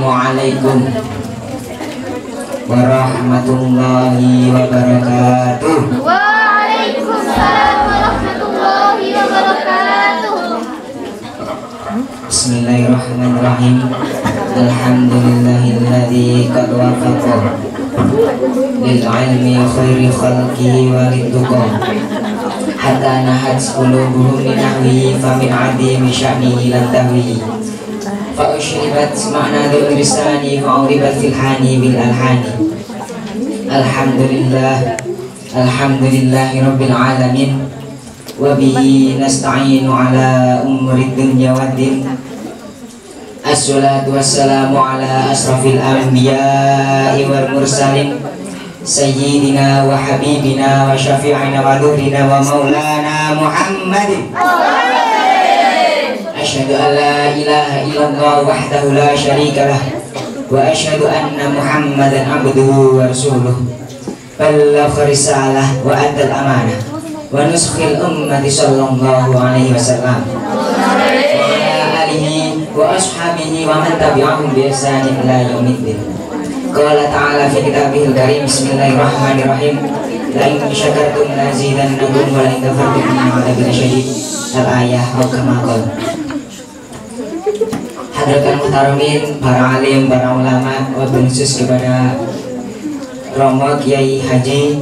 Assalamualaikum warahmatullahi wabarakatuh. Waalaikumsalam warahmatullahi wabarakatuh. Bismillahirrahmanirrahim. Alhamdulillahilladzi qad wafaqa lil ilmi khairi khalqihi walituqa hatta nahat qulubuhum min nahwihi fa min adimi sya'nihi lan tahwihi fa ushribat ma'na dzul lisani fa uribat fil hani bil alhani. Alhamdulillahi rabbil alamin wa bihi nasta'inu ala umuri dunya waddin. Assalatu wassalamu ala asrafil anbiya'i wal mursalin sayyidina wa habibina wa syafi'ina wa dhuhrina wa maulana Muhammadin. Asyhadu an la ilaha illallah wahdahu la syarika lah wa asyhadu anna Muhammadan abduhu wa rasuluh ballagha risalah wa addal amanah wa nuskhil ummati sallallahu alaihi wasallam wa ala alihi wa ashabihi wa man tabi'ahum bi ihsanin ila yaumiddin. Qala ta'ala fi kitabihil karim. Bismillahirrahmanirrahim. La in syakartum la azidannakum wa la in kafartum inna 'adzabi lasyadid. Al-ayah wa kama qala. Hadratul muhtaramin, para alim, para ulama, wa khusus kepada Romo Kiai Haji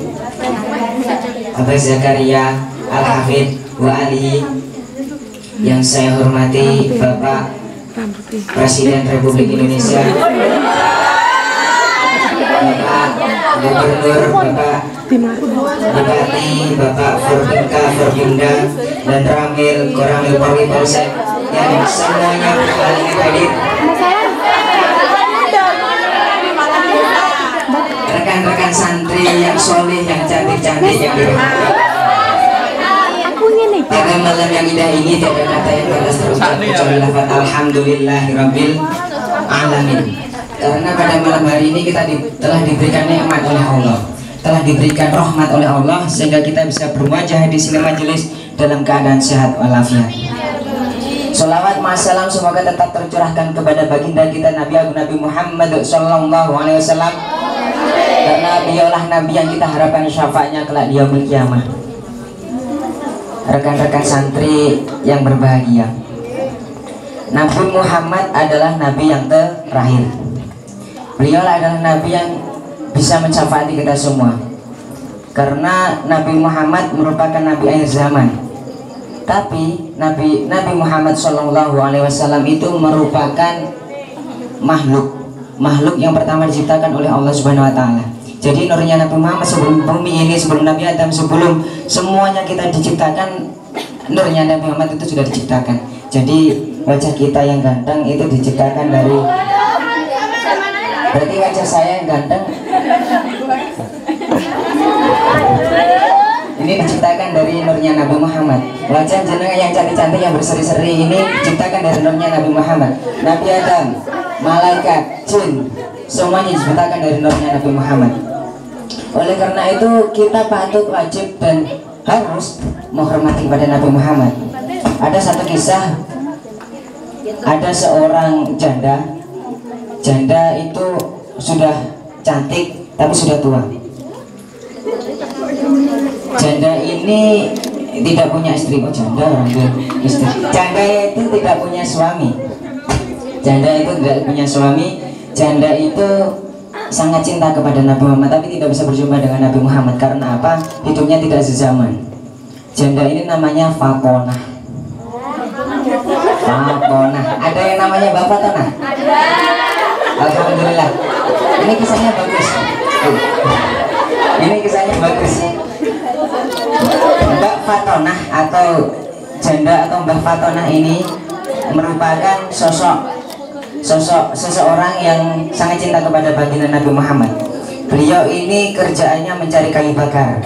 Abah Zakaria Al-Hafidh wa alihi yang saya hormati, Bapak Presiden Republik Indonesia, Bapak Gubernur, Bapak Bupati, Bapak Forbinka, Forbinda, dan Ramil, Koramil, Polri, Polsek, yang semuanya paling hadir, rekan-rekan santri yang soleh, yang cantik-cantik, yang dirahmati. Pada malam yang indah ini tiada kata yang balas terucap kecuali lafaz alhamdulillahirabbil alamin. Karena pada malam hari ini kita telah diberikan nikmat oleh Allah, telah diberikan rahmat oleh Allah, sehingga kita bisa berwajah di sini majelis dalam keadaan sehat walafiat. Sholawat masalam semoga tetap tercurahkan kepada baginda kita Nabi Agung Nabi Muhammad sallallahu alaihi wasallam, karena beliaulah Nabi yang kita harapkan syafaatnya kelak di yaumul kiamah. Rekan-rekan santri yang berbahagia, Nabi Muhammad adalah Nabi yang terakhir. Beliau adalah Nabi yang bisa mensyafaati kita semua, karena Nabi Muhammad merupakan Nabi akhir zaman. Tapi Nabi Muhammad SAW itu merupakan makhluk yang pertama diciptakan oleh Allah Subhanahu Wa Taala. Jadi nurnya Nabi Muhammad sebelum bumi ini, sebelum Nabi Adam, sebelum semuanya kita diciptakan, nurnya Nabi Muhammad itu sudah diciptakan. Jadi wajah kita yang ganteng itu diciptakan dari, berarti wajah saya yang ganteng ini diciptakan dari nurnya Nabi Muhammad. Wajah jenengan yang cantik-cantik, yang berseri-seri ini diciptakan dari nurnya Nabi Muhammad. Nabi Adam, malaikat, jin, semuanya diciptakan dari nurnya Nabi Muhammad. Oleh karena itu kita patut, wajib, dan harus menghormati kepada Nabi Muhammad. Ada satu kisah, ada seorang janda itu sudah cantik tapi sudah tua. Janda ini tidak punya istri. Oh, janda orang tua istri. Janda itu tidak punya suami. Janda itu tidak punya suami. Janda itu sangat cinta kepada Nabi Muhammad, tapi tidak bisa berjumpa dengan Nabi Muhammad. Karena apa? Hidupnya tidak sezaman. Janda ini namanya Fatonah. Fatonah. Ada yang namanya Mbak Fatonah? Ada. Alhamdulillah. Ini kisahnya bagus. Ini kisahnya bagus. Mbak Fatonah atau janda atau Mbak Fatonah ini merupakan sosok seseorang yang sangat cinta kepada baginda Nabi Muhammad. Beliau ini kerjaannya mencari kayu bakar.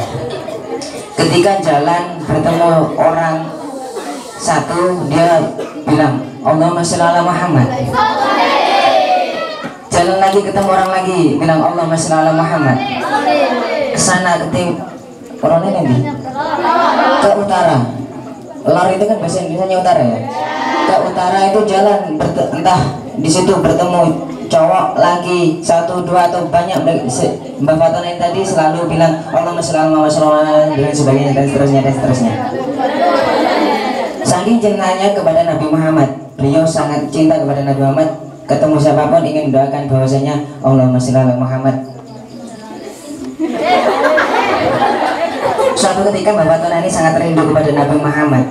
Ketika jalan bertemu orang satu, dia bilang Allahumma sholli ala Muhammad. Jalan lagi ketemu orang lagi, bilang Allahumma sholli ala Muhammad. Kesana ketemu orang ini ke utara. Lor itu kan bahasa Indonesianya utara ya. Ke utara itu jalan entah di situ bertemu cowok lagi 1, 2 atau banyak, Mbak Fatona yang tadi selalu bilang Allahumma sholli ala Muhammad dan sebagainya dan seterusnya. Saking cintanya kepada Nabi Muhammad, beliau sangat cinta kepada Nabi Muhammad, ketemu siapapun ingin mendoakan bahwasanya Allahumma sholli ala Muhammad. Suatu ketika Mbak Fatona ini sangat rindu kepada Nabi Muhammad.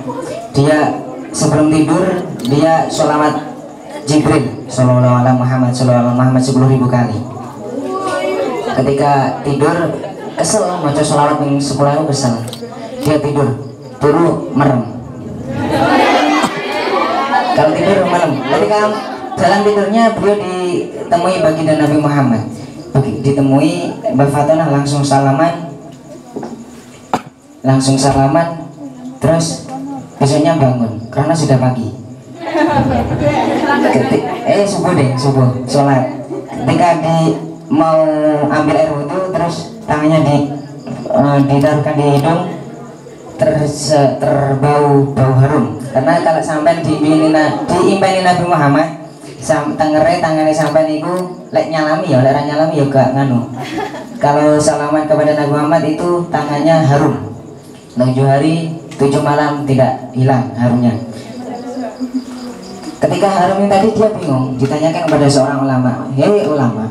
Dia sebelum tidur dia sholawat Jibril Sallallahu Alaihi Muhammad 10.000 kali. Ketika tidur kesel baca sholawat yang 10.000 kesel. Dia tidur turu merem. Kalau tidur malam. Ketika dalam tidurnya beliau ditemui baginda Nabi Muhammad. Ditemui Mbak Fatona langsung salaman, terus besoknya bangun karena sudah pagi. Subuh sholat. Ketika mau ambil air wudhu, terus tangannya ditaruhkan di hidung, terbau harum. Karena kalau sampai diimpeni Nabi Muhammad, tengere tangannya sampai niku lek nyalami ya, gak nganu. Kalau salaman kepada Nabi Muhammad itu tangannya harum. 7 hari 7 malam tidak hilang harumnya. Ketika harum ini tadi dia bingung, ditanyakan kepada seorang ulama, hei ulama,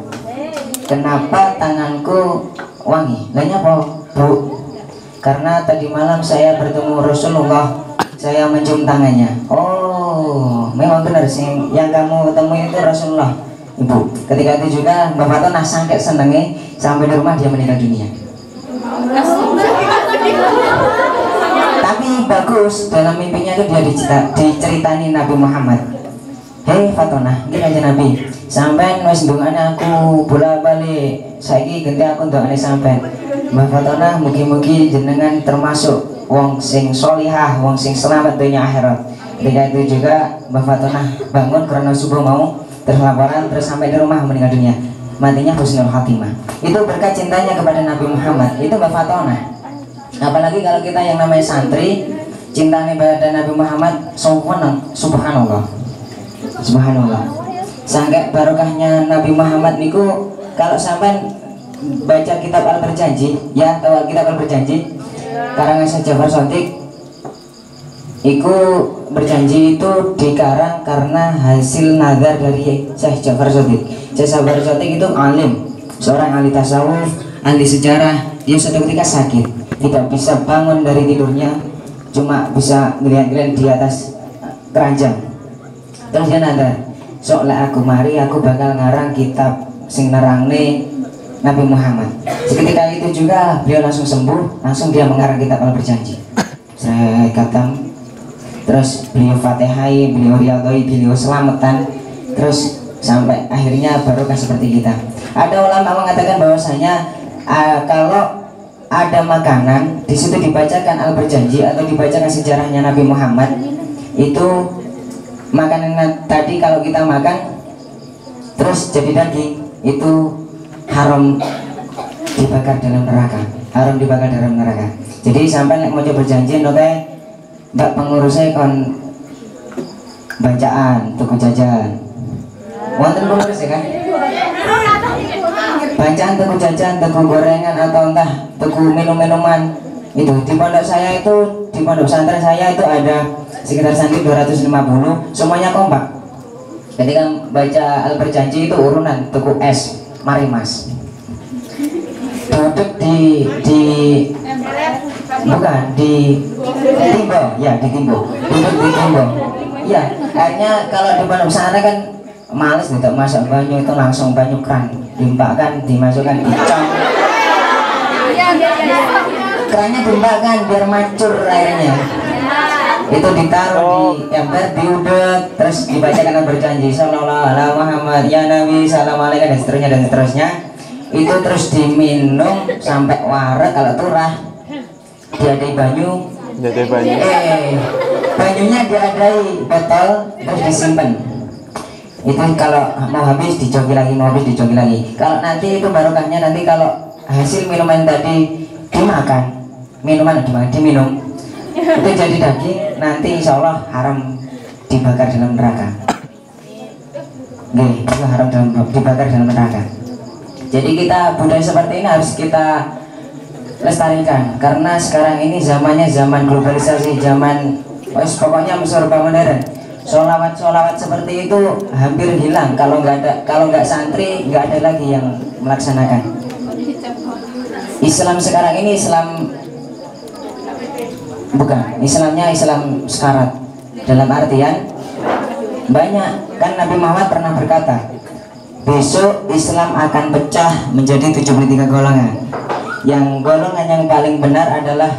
kenapa tanganku wangi? Lainnya apa, Bu? Karena tadi malam saya bertemu Rasulullah, saya mencium tangannya. Oh, memang benar sih, yang kamu temui itu Rasulullah, Ibu. Ketika itu juga Mbak Fatona sampai senengnya, sampai di rumah dia meninggal dunia. Tapi bagus, dalam mimpinya itu dia diceritani Nabi Muhammad. Hei Fatona, ini aja Nabi. Sampai wis ndongane aku bola-balik. Saiki ganti aku ndongane sampean. Mbak Fatona, mugi-mugi jenengan termasuk wong sing sholihah, wong sing selamat dunia akhirat. Ketika itu juga Mbak Fatona bangun karena subuh mau terlaporan, terus sampai di rumah meninggal dunia. Matinya husnul khatimah. Itu berkat cintanya kepada Nabi Muhammad. Itu Mbak Fatona. Apalagi kalau kita yang namanya santri, cintanya pada Nabi Muhammad, subhanallah. Sampai barokahnya Nabi Muhammad niku, kalau sampai baca kitab Al-Berjanji, ya tahu kitab Al-Berjanji, karangan Syekh Ja'far Shadiq. Iku berjanji itu dikarang karena hasil nazar dari Syekh Ja'far Shadiq. Syekh Ja'far Shadiq itu alim, seorang ahli tasawuf, ahli sejarah. Dia suatu ketika sakit, tidak bisa bangun dari tidurnya, cuma bisa ngeliat-ngeliat di atas keranjang. Terus dia nazar, soalnya aku mari aku bakal ngarang kitab sing nerangne Nabi Muhammad. Seketika itu juga beliau langsung sembuh, langsung dia mengarang kitab Al-Berjanji. Saya kata, terus beliau fatihai, beliau riyadhoi, beliau selamatan, terus sampai akhirnya barokah seperti kita. Ada ulama mengatakan bahwasanya kalau ada makanan di situ dibacakan Al-Berjanji atau dibacakan sejarahnya Nabi Muhammad, itu makanan tadi kalau kita makan terus jadi daging, itu haram dibakar dalam neraka, Jadi sampai mau coba berjanji note mbak pengurusnya kon bacaan tuku jajan, wonten pengurus ya kan, bacaan tuku jajan, tuku gorengan atau entah tuku minuman. Itu di pondok saya itu, di pondok pesantren saya itu ada sekitar santri 250, semuanya kompak. Ketika baca Al-Berjanji itu urunan tuku es, mari mas. Duduk di bukan di timbo, ya di timbo. Duduk di timbo. Ya, akhirnya kalau di pondok pesantren kan males untuk masak banyu, itu langsung banyu keran, dimbakkan, dimasukkan, dicong. Kerannya dimbakkan biar macur airnya. Itu ditaruh di ember, diudek, terus dibacakan Berjanji Sallallahu Alaihi Muhammad ya Nabi salam alaikum dan seterusnya. Itu terus diminum sampai warak. Kalau turah diadai banyu, banyunya diadai botol terus disimpan. Itu kalau mau habis dijogi lagi, Kalau nanti itu barokahnya, nanti kalau hasil minuman tadi dimakan, diminum, itu jadi daging, nanti insya Allah haram dibakar dalam neraka. itu haram dibakar dalam neraka. Jadi kita budaya seperti ini harus kita lestarikan, karena sekarang ini zamannya zaman globalisasi, zaman pokoknya serba modern. Solawat seperti itu hampir hilang. Kalau nggak santri, nggak ada lagi yang melaksanakan. Islam sekarang ini Islamnya Islam sekarat, dalam artian banyak kan Nabi Muhammad pernah berkata, besok Islam akan pecah menjadi 73 golongan. Yang golongan yang paling benar adalah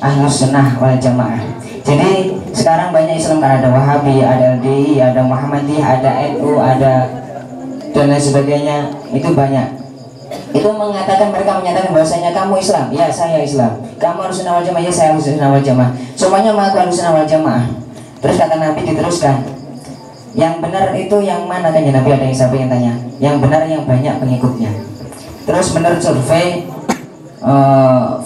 Ahlus Sunnah wal Jamaah. Jadi sekarang banyak Islam, kan ada Wahabi, ada LDI, ada Muhammadiyah, ada NU, ada dan lain sebagainya, itu banyak. Itu mereka menyatakan bahwasanya kamu Islam, ya saya Islam. Kamu Ahlus Sunnah wal Jamaah, ya saya Ahlus Sunnah wal Jamaah. Semuanya mengaku Ahlus Sunnah wal Jamaah. Terus kata Nabi diteruskan, yang benar itu yang mana, kan ya Nabi? Ada yang sampai yang tanya, yang benar yang banyak pengikutnya. Terus menurut survei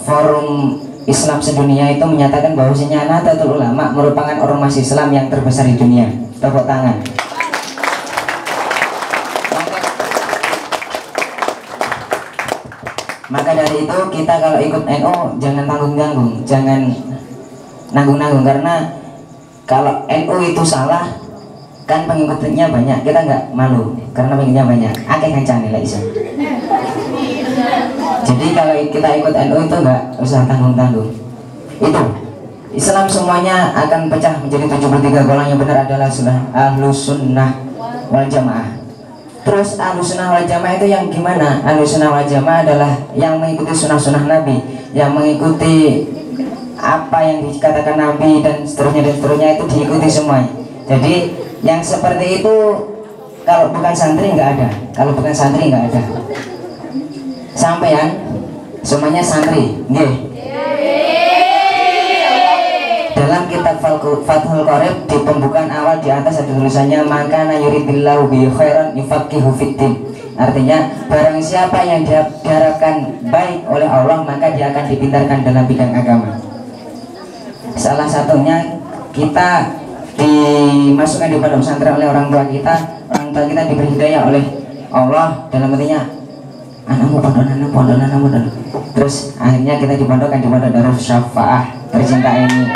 forum Islam sedunia itu menyatakan bahwasanya Nahdlatul Ulama merupakan ormas Islam yang terbesar di dunia. Tepuk tangan. Maka dari itu kita kalau ikut NU jangan tanggung-tanggung, jangan nanggung-nanggung, karena kalau NU itu salah kan pengikutnya banyak, kita nggak malu karena pengikutnya banyak. Akeh kancane lah iso. Jadi kalau kita ikut NU itu nggak usah tanggung-tanggung. Itu Islam semuanya akan pecah menjadi 73 golongan. Yang benar adalah Ahlus Sunnah wal Jamaah. Terus Ahlus Sunnah wal Jamaah itu yang gimana? Ahlus Sunnah wal Jamaah adalah yang mengikuti sunnah-sunnah Nabi, yang mengikuti apa yang dikatakan Nabi dan seterusnya itu diikuti semuanya. Jadi yang seperti itu kalau bukan santri nggak ada. Kalau bukan santri nggak ada. Sampean semuanya santri, nggih. Dalam kitab Fathul Qorib di pembukaan awal di atas ada tulisannya maka yuridillahu bi khairan yufaqihu fiddin. Artinya barang siapa yang diharapkan baik oleh Allah maka dia akan dipintarkan dalam bidang agama. Salah satunya kita dimasukkan di pondok pesantren oleh orang tua kita diberi hidayah oleh Allah, dalam artinya anakmu pondok. Terus akhirnya kita dipondokkan di pondok Darus Syafaah tercinta ini.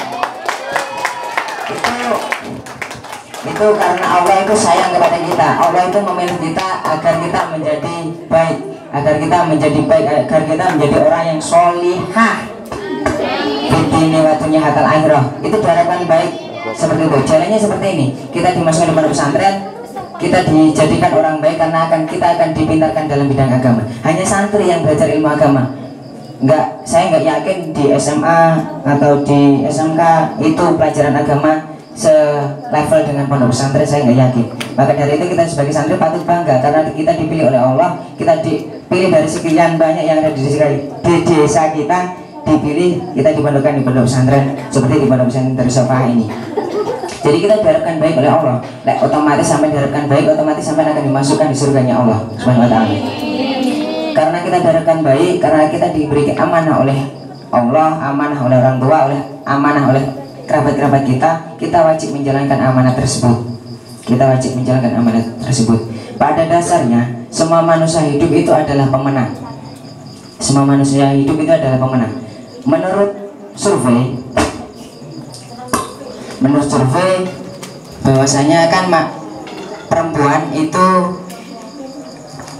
Itu karena Allah itu sayang kepada kita. Allah itu memilih kita agar kita menjadi baik, agar kita menjadi orang yang solihah fitini watunya hatal akhirah. Itu diharapkan baik seperti itu. Jalannya seperti ini. Kita dimasukkan di pondok pesantren, kita dijadikan orang baik karena kita akan dipintarkan dalam bidang agama. Hanya santri yang belajar ilmu agama. Saya nggak yakin di SMA atau di SMK itu pelajaran agama selevel dengan pondok pesantren, saya nggak yakin. Maka dari itu kita sebagai santri patut bangga karena kita dipilih oleh Allah, kita dipilih dari sekian banyak yang ada di desa kita, dipilih, kita dipondokkan di pondok pesantren seperti di pondok pesantren Darus Syafaah ini. Jadi kita diharapkan baik oleh Allah. Otomatis sampai diharapkan baik, otomatis sampai akan dimasukkan di surganya Allah Subhanahu wa taala. Karena kita diharapkan baik, karena kita diberi amanah oleh Allah, amanah oleh orang tua, amanah oleh kerabat-kerabat kita wajib menjalankan amanah tersebut. Pada dasarnya semua manusia hidup itu adalah pemenang. Menurut survei bahwasanya kan perempuan itu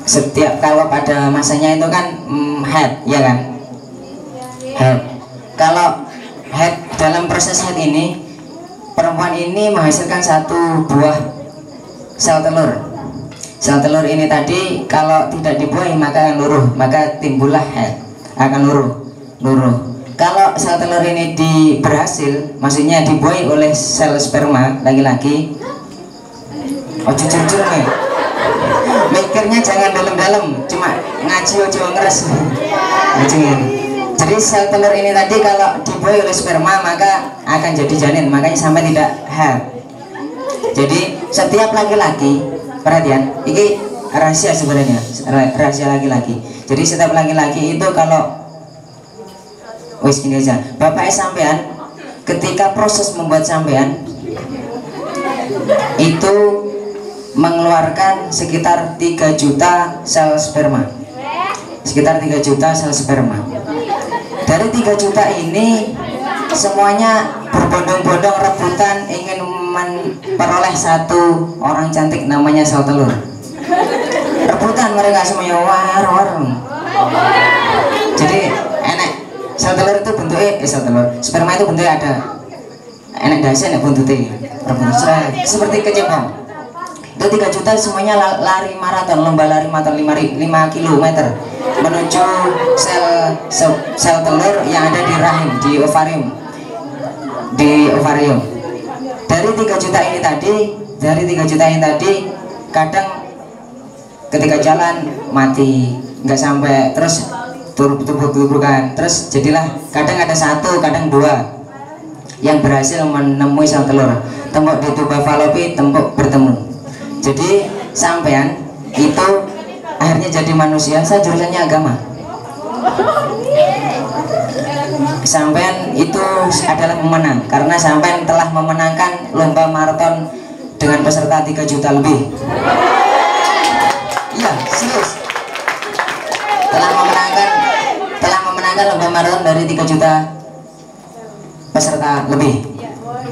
setiap kalau pada masanya itu kan head, ya kan? Head. Kalau head dalam proses head ini, perempuan ini menghasilkan satu buah sel telur. Sel telur ini tadi kalau tidak dibuahi maka akan luruh, maka timbullah head, akan luruh. Kalau sel telur ini berhasil, maksudnya dibuahi oleh sel sperma laki-laki. Oh jujur nih, mikirnya jangan dalam-dalam, cuma ngaji ojo ngeres. Jadi sel telur ini tadi kalau dibuahi oleh sperma maka akan jadi janin, makanya sampai tidak head. Jadi setiap laki-laki, perhatian, ini rahasia sebenarnya, rahasia laki-laki. Jadi setiap laki-laki itu kalau wis gini aja, bapak sampean ketika proses membuat sampean itu mengeluarkan sekitar 3 juta sel sperma. Sekitar 3 juta sel sperma. Dari 3 juta ini semuanya berbondong-bondong rebutan ingin memperoleh satu orang cantik namanya sel telur. Rebutan mereka semuanya war-war. Jadi enak sel telur itu bentuknya sel telur. Sperma itu bentuknya ada enak dasar ya buntutnya. Rebutan seperti kecebong. Itu 3 juta semuanya lari maraton, lomba lari maraton 5 km menuju sel telur yang ada di rahim, di ovarium. Dari 3 juta ini tadi kadang ketika jalan mati, nggak sampai, terus tubruk-tubrukan, terus jadilah kadang ada 1, kadang 2 yang berhasil menemui sel telur. Tembok di tuba falopi, tembok bertemu. Jadi sampean itu akhirnya jadi manusia. Saya jurusannya agama. Sampean itu adalah pemenang karena sampean telah memenangkan lomba maraton dengan peserta 3 juta lebih. Iya, serius. Telah memenangkan lomba maraton dari 3 juta peserta lebih.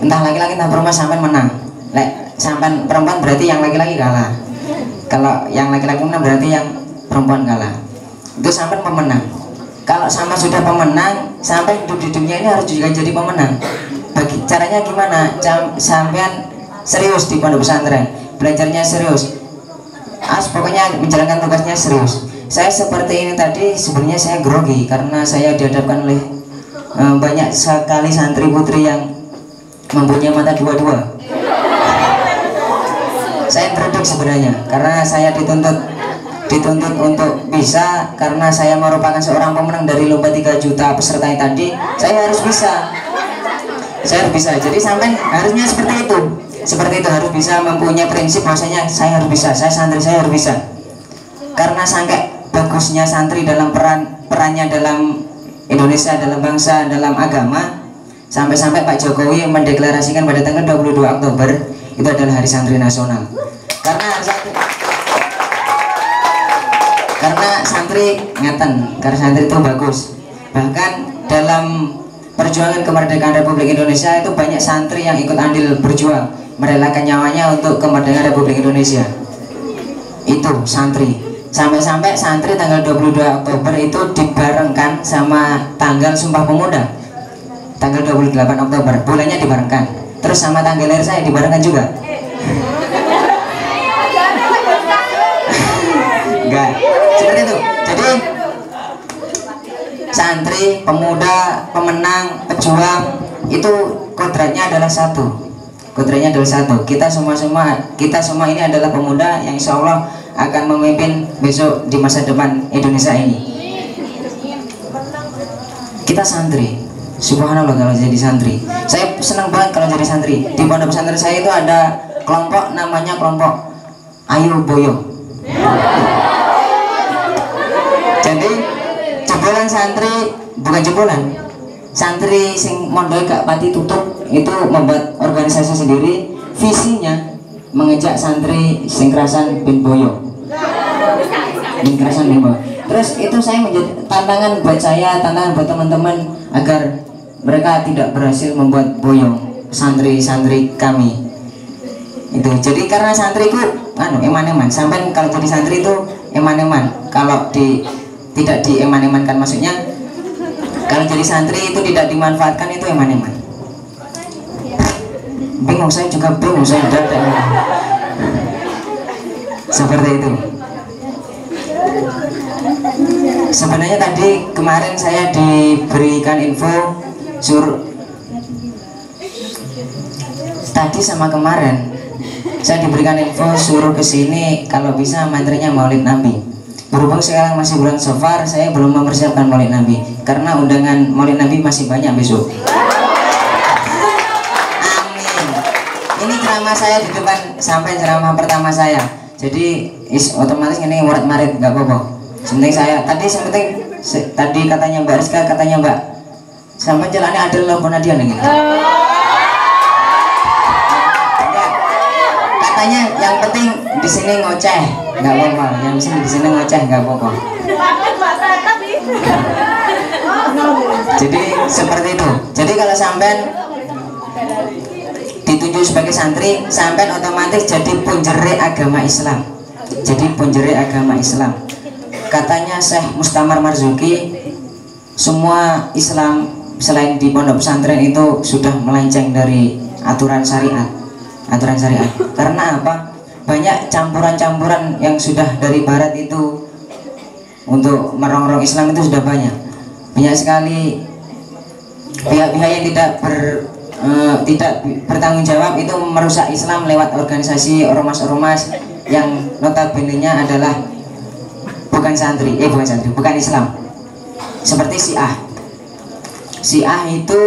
Entah laki-laki entah perempuan, sampean menang. Sampai perempuan berarti yang laki-laki kalah. Kalau yang laki-laki menang berarti yang perempuan kalah. Itu sampai pemenang. Kalau sama sudah pemenang, sampai hidup-hidupnya ini harus juga jadi pemenang. Caranya gimana? Sampean serius di pondok pesantren, belajarnya serius. Pokoknya menjalankan tugasnya serius. Saya seperti ini tadi sebenarnya saya grogi karena saya dihadapkan oleh banyak sekali santri putri yang mempunyai mata dua-dua. Saya introduk sebenarnya karena saya dituntut untuk bisa, karena saya merupakan seorang pemenang dari lomba 3 juta peserta yang tadi. Saya harus bisa. Jadi sampai harusnya seperti itu harus bisa mempunyai prinsip bahwasanya saya harus bisa, santri saya harus bisa. Karena sampai bagusnya santri dalam perannya dalam Indonesia, dalam bangsa, dalam agama, sampai-sampai Pak Jokowi mendeklarasikan pada tanggal 22 Oktober itu adalah Hari Santri Nasional. Karena santri ngeten, karena santri itu bagus. Bahkan dalam perjuangan kemerdekaan Republik Indonesia itu banyak santri yang ikut andil berjuang, merelakan nyawanya untuk kemerdekaan Republik Indonesia. Itu santri. Sampai-sampai santri tanggal 22 Oktober itu dibarengkan sama tanggal Sumpah Pemuda. Tanggal 28 Oktober, bulannya dibarengkan. Terus sama tanggal lahir saya dibarengkan juga. Enggak, seperti itu. Jadi santri, pemuda, pemenang, pejuang itu kodratnya adalah satu. Kita semua ini adalah pemuda yang insya Allah akan memimpin besok di masa depan Indonesia ini. Kita santri. Subhanallah kalau jadi santri. Saya senang banget kalau jadi santri. Di pondok pesantren saya itu ada kelompok namanya kelompok Ayo Boyo. Jadi jebolan santri, bukan jebolan. Santri sing mondok gak pati tutup itu membuat organisasi sendiri, visinya mengejak santri sing kerasan bin Boyo. Terus itu saya menjadi tantangan buat saya, tantangan buat teman-teman agar mereka tidak berhasil membuat boyong santri-santri kami. Itu jadi karena santriku eman-eman. Sampai kalau jadi santri itu eman-eman. Kalau tidak dieman-emankan, maksudnya kalau jadi santri itu tidak dimanfaatkan, itu eman-eman. Bingung, saya juga bingung, saya dada. Seperti itu. Sebenarnya tadi kemarin saya diberikan info tadi sama kemarin saya diberikan info suruh kesini kalau bisa mantrinya Maulid Nabi. Berhubung sekarang masih bulan Safar, saya belum mempersiapkan Maulid Nabi karena undangan Maulid Nabi masih banyak besok. Amin. Ini ceramah saya di depan, sampai ceramah pertama saya. Jadi otomatis ini murid-murid nggak apa-apa. Sepenting saya tadi katanya Mbak Rizka, katanya Mbak sampai jalannya ada loh Nadia nih. Katanya yang penting di sini ngoceh nggak apa-apa, yang di sini ngoceh nggak apa-apa. Jadi seperti itu. Jadi kalau sampean ditunjuk sebagai santri, sampean otomatis jadi punjere agama Islam. Jadi punjere agama Islam. Katanya Syekh Mustamar Marzuki, semua Islam selain di pondok pesantren itu sudah melenceng dari aturan syariat. Aturan syariat. Karena apa? Banyak campuran-campuran yang sudah dari barat itu untuk merongrong Islam itu sudah banyak. Banyak sekali pihak-pihak yang tidak bertanggung jawab itu merusak Islam lewat organisasi ormas-ormas yang notabene-nya adalah bukan Islam. Seperti Syiah. Syiah itu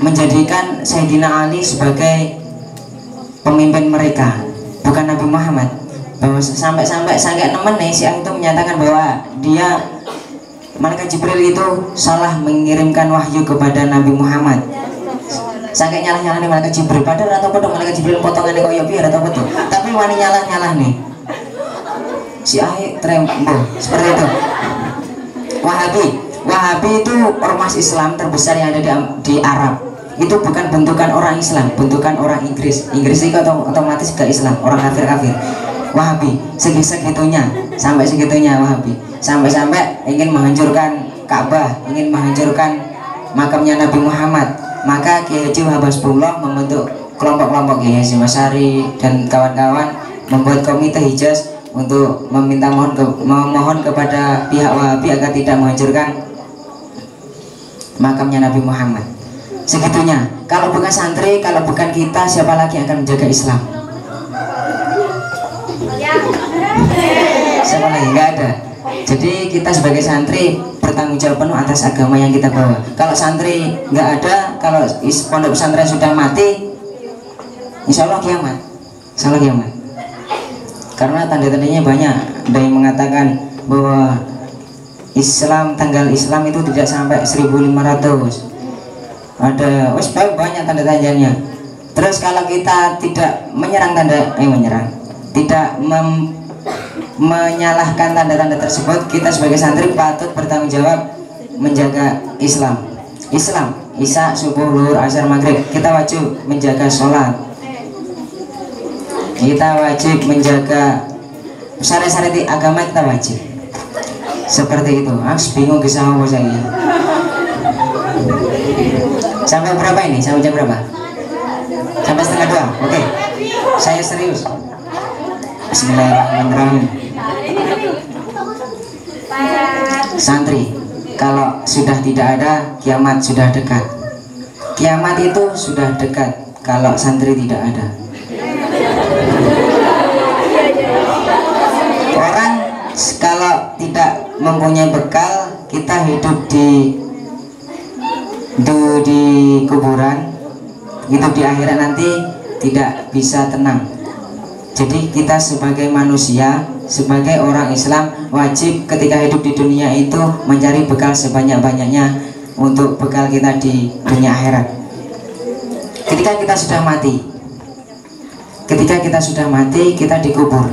menjadikan Sayyidina Ali sebagai pemimpin mereka, bukan Nabi Muhammad. Bahwa sampai nemen nih Syiah itu menyatakan bahwa dia Malaikat Jibril itu salah mengirimkan wahyu kepada Nabi Muhammad. Sampai nyalah-nyalah nih Malaikat Jibril. Padahal atau betul Malaikat Jibril potongannya kaya biar atau betul. Tapi wani nyalah-nyalah nih. Syiah tremble seperti itu. Wahabi itu ormas Islam terbesar yang ada di Arab. Itu bukan bentukan orang Islam, bentukan orang Inggris. Inggris itu otomatis ke Islam, orang kafir. Wahabi segitunya, sampai segitunya Wahabi. Sampai ingin menghancurkan Ka'bah, ingin menghancurkan makamnya Nabi Muhammad. Maka Kiai Haji Wahabasbullah membentuk kelompok-kelompok Kiai Hasyim Asy'ari dan kawan-kawan membuat komite Hijaz untuk memohon kepada pihak Wahabi agar tidak menghancurkan makamnya Nabi Muhammad. Segitunya. Kalau bukan santri, kalau bukan kita, siapa lagi yang akan menjaga Islam? Siapa lagi? Nggak ada. Jadi kita sebagai santri bertanggung jawab penuh atas agama yang kita bawa. Kalau santri nggak ada, kalau pondok pesantren sudah mati, insya Allah kiamat. Insya Allah kiamat. Karena tanda-tandanya banyak. Ada yang mengatakan bahwa tanggal Islam itu tidak sampai 1500. Ada banyak tanda-tandanya. Terus kalau kita tidak tidak menyalahkan tanda-tanda tersebut, kita sebagai santri patut bertanggung jawab menjaga Islam. Isya, subuh, zuhur, asar, maghrib, kita wajib menjaga sholat. Kita wajib menjaga syariat agama, kita wajib. Seperti itu. Bingung kisah apa saya. Sampai berapa ini? Sampai jam berapa? Sampai 1:30. Oke. Saya serius. Bismillahirrahmanirrahim. Santri, kalau sudah tidak ada, kiamat sudah dekat. Kiamat itu sudah dekat kalau santri tidak ada. Orang kalau tidak mempunyai bekal, kita hidup di kuburan, hidup di akhirat nanti tidak bisa tenang. Jadi kita sebagai manusia, sebagai orang Islam, wajib ketika hidup di dunia itu mencari bekal sebanyak-banyaknya untuk bekal kita di dunia akhirat. Ketika kita sudah mati, kita dikubur.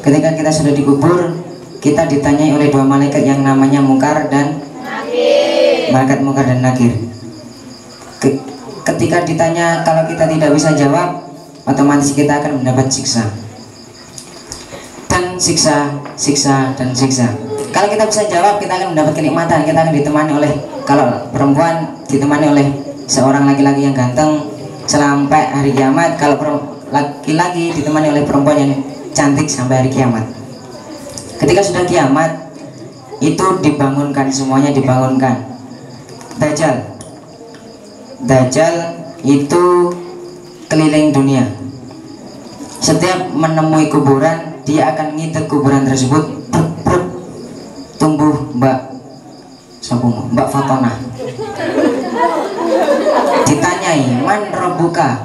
Ketika kita sudah dikubur, kita ditanyai oleh dua malaikat yang namanya Munkar dan Nakir. Malaikat Munkar dan Nakir. Ketika ditanya, kalau kita tidak bisa jawab, otomatis kita akan mendapat siksa. Dan siksa. Kalau kita bisa jawab, kita akan mendapat kenikmatan. Kita akan ditemani oleh, kalau perempuan ditemani oleh seorang laki-laki yang ganteng sampai hari kiamat. Kalau laki-laki ditemani oleh perempuan yang cantik sampai hari kiamat. Ketika sudah kiamat, itu dibangunkan, semuanya dibangunkan. Dajjal itu keliling dunia. Setiap menemui kuburan, dia akan ngitek kuburan tersebut. Tumbuh Mbak Fatona. Ditanyai, man robuka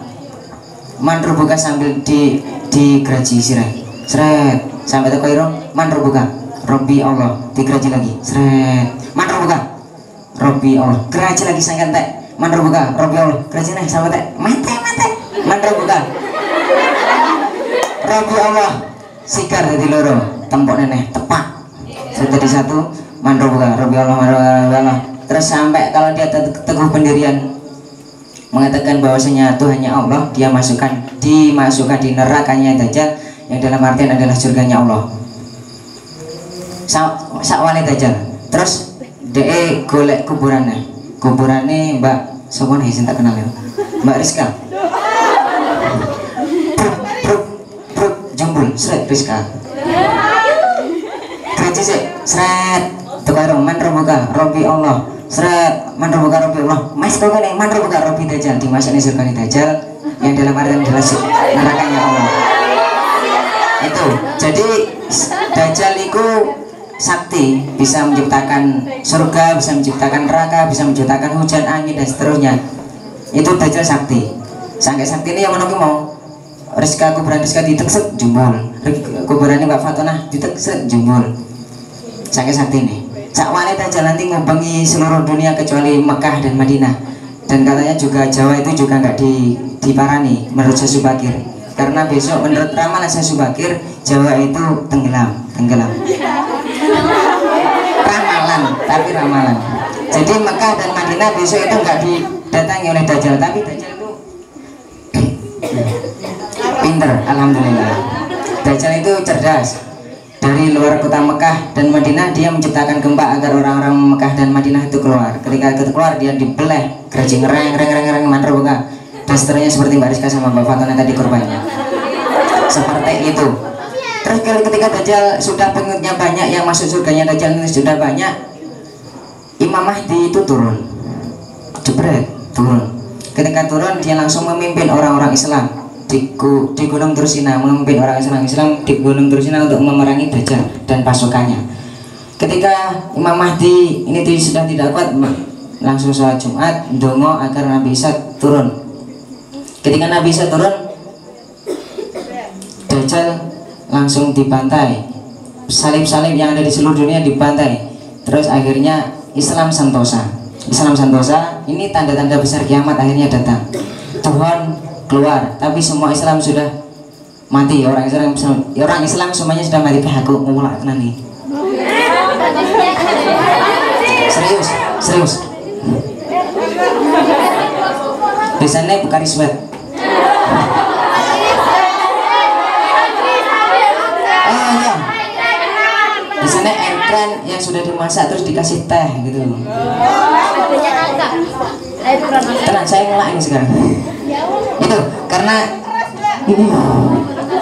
sambil digeraji seret sampai ke koirong, man robuka, Robbi Allah, digeraji lagi seret, man robuka, Robbi Allah, geraji lagi sangat tek, man robuka, Robbi Allah, geraji lagi sampai tek, mate, man robuka. Rabbi Allah sikar dari loro tempok neneh tepak jadi satu manrobuka Rabbi Allah. Terus sampai kalau dia teguh pendirian mengatakan bahwasanya Tuhannya Allah, dia dimasukkan di nerakanya Dajjal yang dalam artian adalah surganya Allah. Sakwale Dajjal. Terus DE golek kuburannya Mbak Sopone sing tak kenal ya. Mbak Rizka. Jembul seret Rizka. Kaji sih seret tukar man robuka Rabbi Allah. Seret man robuka Rabbi Allah. Mas kau kan man robuka Rabbi Dajjal dimasukkan surga Dajjal yang dalam artian adalah nerakanya Allah. Itu. Jadi Dajjal itu sakti, bisa menciptakan surga, bisa menciptakan neraka, bisa menciptakan hujan, angin dan seterusnya. Itu Dajjal sakti. Sampai sakti ini yang menunggu mau Rizka kuburan Rizka diteksek jumul, kuburan ini Mbak Fatonah diteksek jumul. Sampai sakti ini. Sakwale Dajjal nanti ngombangi seluruh dunia kecuali Mekah dan Madinah. Dan katanya juga Jawa itu juga nggak diparani menurut Syekh Subakir. Karena besok menurut ramalan Syekh Subakir Jawa itu tenggelam. Ramalan. Jadi Mekah dan Madinah besok itu nggak didatangi oleh Dajjal, tapi Dajjal itu pinter, alhamdulillah. Dajjal itu cerdas. Dari luar kota Mekah dan Madinah dia menciptakan gempa agar orang-orang Mekah dan Madinah itu keluar. Ketika itu keluar dia dibeleh, gerjing reng mantra buka. Dan seterusnya seperti Mbak Rizka sama Mbak Fatona tadi korbannya. Seperti itu. Terus ketika Dajjal sudah pengikutnya banyak, yang masuk surganya Dajjal itu sudah banyak, Imam Mahdi itu turun. Jebret, turun. Ketika turun dia langsung memimpin orang-orang Islam di Gunung Tursina, memimpin orang Islam di Gunung Tursina untuk memerangi Dajjal dan pasukannya. Ketika Imam Mahdi ini sudah tidak kuat, langsung sholat Jumat, dongo agar Nabi Isa turun. Ketika Nabi Isa turun, Dajjal langsung dibantai, salib-salib yang ada di seluruh dunia dibantai. Terus akhirnya Islam Santosa ini tanda-tanda besar kiamat akhirnya datang. Tuhan keluar, tapi semua Islam sudah mati. Orang Islam semuanya sudah mati. Aku ngulak tenan nih. Serius. Biasanya Bukhari Sweat. Iya. Di sana ekran yang sudah dimasak terus dikasih teh gitu. Tenang, saya ngelak ini sekarang. Itu karena ini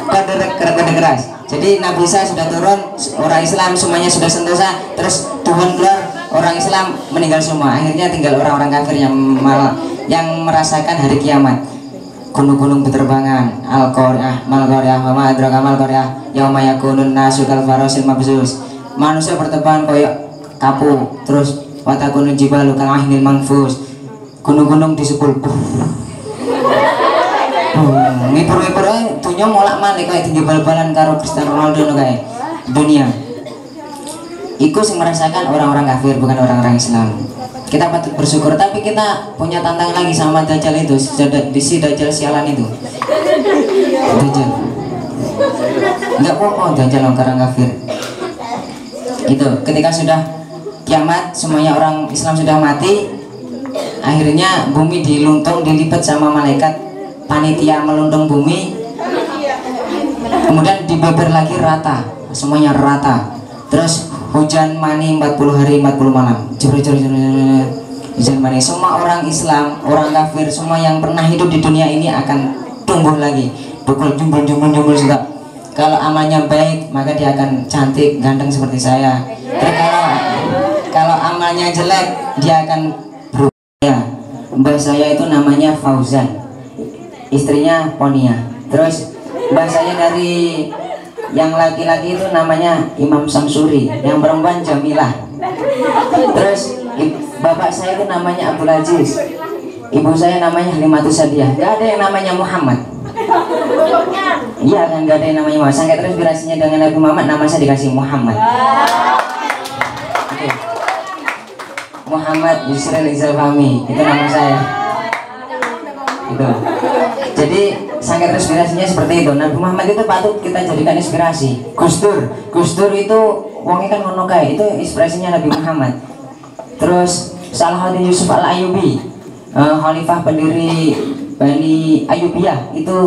kode keras. Jadi Nabi Isa sudah turun, orang Islam semuanya sudah sentosa, terus Tuhan keluar, orang Islam meninggal semua. Akhirnya tinggal orang-orang kafir yang merasakan hari kiamat. Gunung-gunung berterbangan, Al-Qari'ah, Mal-Qari'ah, wa ma adraka Mal-Qari'ah, yauma yakunun nasu kal farasil mabsus. Manusia berterbangan koyok kapu, terus wa takunun jibalu kal ahnil manfus. Gunung-gunung disepul. Mipur-mipur dunia molak malik kayak tinggi bal-balan karo Cristiano Ronaldo kayak dunia. Iku sing merasakan orang-orang kafir, bukan orang-orang Islam. Kita patut bersyukur, tapi kita punya tantangan lagi sama Dajjal itu, si Dajjal sialan itu. Dajjal. Enggak apa-apa Dajjal orang kafir. Gitu. Ketika sudah kiamat, semuanya orang Islam sudah mati. Akhirnya bumi diluntung, dilipat sama malaikat panitia meluntung bumi. Kemudian dibeber lagi rata, semuanya rata. Terus hujan mani 40 hari 40 malam. Hujan mani. Semua orang Islam, orang kafir, semua yang pernah hidup di dunia ini akan tumbuh lagi. Pukul jumbul sudah. Kalau amalnya baik, maka dia akan cantik, ganteng seperti saya. Terus kalau amalnya jelek, dia akan berubah. Mbah saya itu namanya Fauzan, istrinya Ponia. Terus mbah saya dari yang laki-laki itu namanya Imam Samsuri, yang perempuan Jamilah. Terus bapak saya itu namanya Abdul Aziz, ibu saya namanya Halimatus Sadiah. Gak ada yang namanya Muhammad. Iya kan, gak ada yang namanya Muhammad. Sampai terinspirasinya dengan Nabi Muhammad, nama saya dikasih Muhammad. Okay. Muhammad Yusril Izal Fahmi, itu nama saya. Itu. Jadi sangat inspirasinya seperti itu. Nabi Muhammad itu patut kita jadikan inspirasi. Gus Dur itu wongnya kan ngono kae, itu inspirasinya Nabi Muhammad. Terus Salahuddin Yusuf Al-Ayyubi, khalifah pendiri Bani Ayyubiyah, itu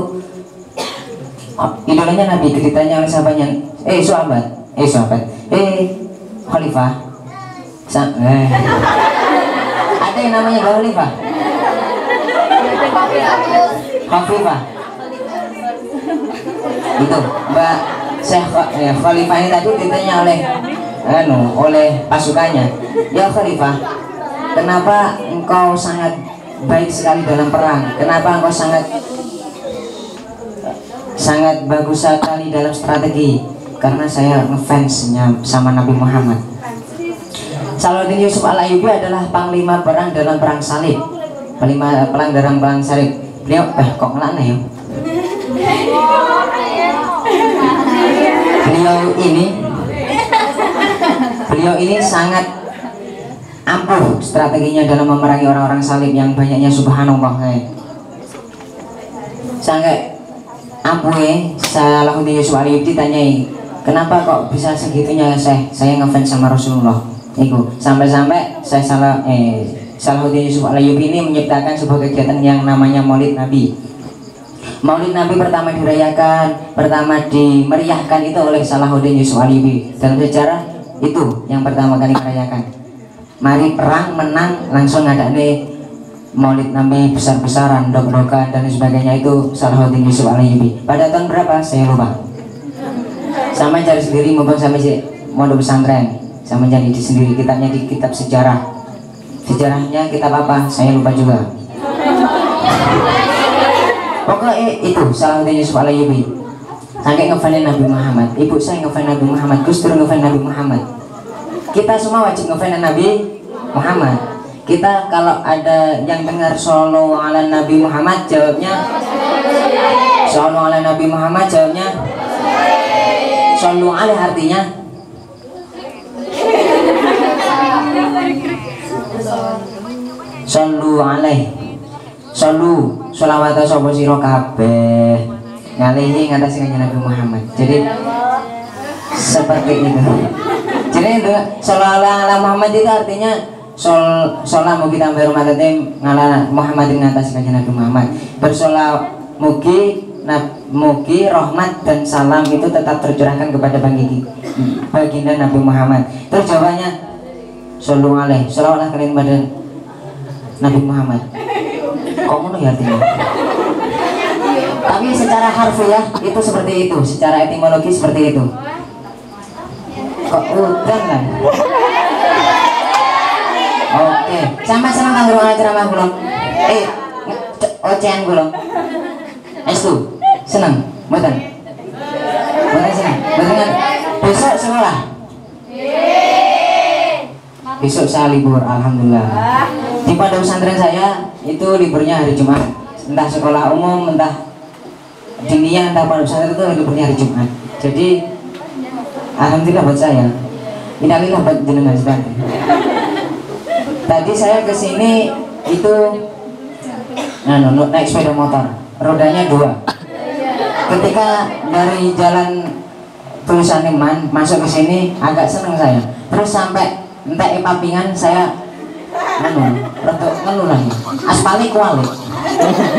idolanya Nabi, ditanya oleh sahabatnya, khalifah. Ada yang namanya khalifah? Khafifah. Itu Mbak Syekh Khalifah ini tadi ditanya oleh pasukannya, ya Khalifah, kenapa engkau sangat baik sekali dalam perang? Kenapa engkau sangat bagus sekali dalam strategi? Karena saya ngefansnya sama Nabi Muhammad. Salahuddin Yusuf Al-Ayyubi adalah panglima perang dalam perang salib. Perang dalam perang salib. Beliau kok ngelana ya? Beliau ini sangat ampuh strateginya dalam memerangi orang-orang salib yang banyaknya, subhanallah. Sangat ampuh Salahuddin Yusuf Al-Ayyubi ditanyai, kenapa kok bisa segitunya saya ngefans sama Rasulullah? Itu sampai-sampai Salahuddin Yusuf Al-Ayyubi ini menciptakan sebuah kegiatan yang namanya Maulid Nabi. Maulid Nabi pertama dirayakan, pertama dimeriahkan itu oleh Salahuddin Yusuf Al-Ayyubi. Dalam sejarah itu yang pertama kali merayakan. Mari perang menang langsung ada nih Maulid Nabi besar-besaran, dok-dokan dan sebagainya, itu Salahuddin Yusuf Al-Ayyubi. Pada tahun berapa? Saya lupa. Sama cari sendiri mumpung sama si mondok pesantren. Sama jadi sendiri, kitabnya di kitab sejarahnya kitab apa saya lupa juga. Pokoknya itu Salahuddin Yusuf Al-Ayyubi sampai ngefans Nabi Muhammad. Ibu saya ngefans Nabi Muhammad, Gus Dur ngefans Nabi Muhammad. Kita semua wajib ngefans Nabi Muhammad. Kita kalau ada yang dengar shollu ala Nabi Muhammad, jawabnya shollu ala Nabi Muhammad, jawabnya shollu alaihi, artinya shollu alaihi, sholawat sapa sira kabeh ngalihi ngatasi kanjeng Nabi Muhammad. Jadi seperti itu. Jadi sholawat ala Muhammad itu artinya sholat mugi tambah rahmatin ngala Muhammadin ngatasi kanjeng Nabi Muhammad. Bersolawat mugi rahmat dan salam itu tetap tercurahkan kepada baginda Nabi Muhammad. Terus jawabannya shollu alaihi, sholawatlah kalian pada Nabi Muhammad. Kok ngono ya artinya? Tapi secara harfiah itu seperti itu, secara etimologi seperti itu. Kok udan kan? Oke, sama-sama kanggo ceramah belum? Ocehan belum? Estu, senang, mboten? Mboten senang, mboten kan? Besok sekolah? Besok saya libur, alhamdulillah. Di pondok pesantren saya itu liburnya hari Jumat. Entah sekolah umum, entah diniyah, entah pondok pesantren itu liburnya hari Jumat. Jadi alhamdulillah buat saya. Innalillah buat jenengan sebenarnya. Tadi saya kesini itu naik sepeda motor, rodanya 2. Ketika dari jalan Tulisan Iman masuk ke sini agak seneng saya. Terus sampai entek Papingan saya rotok ngeluh lagi. Aspalnya kuali.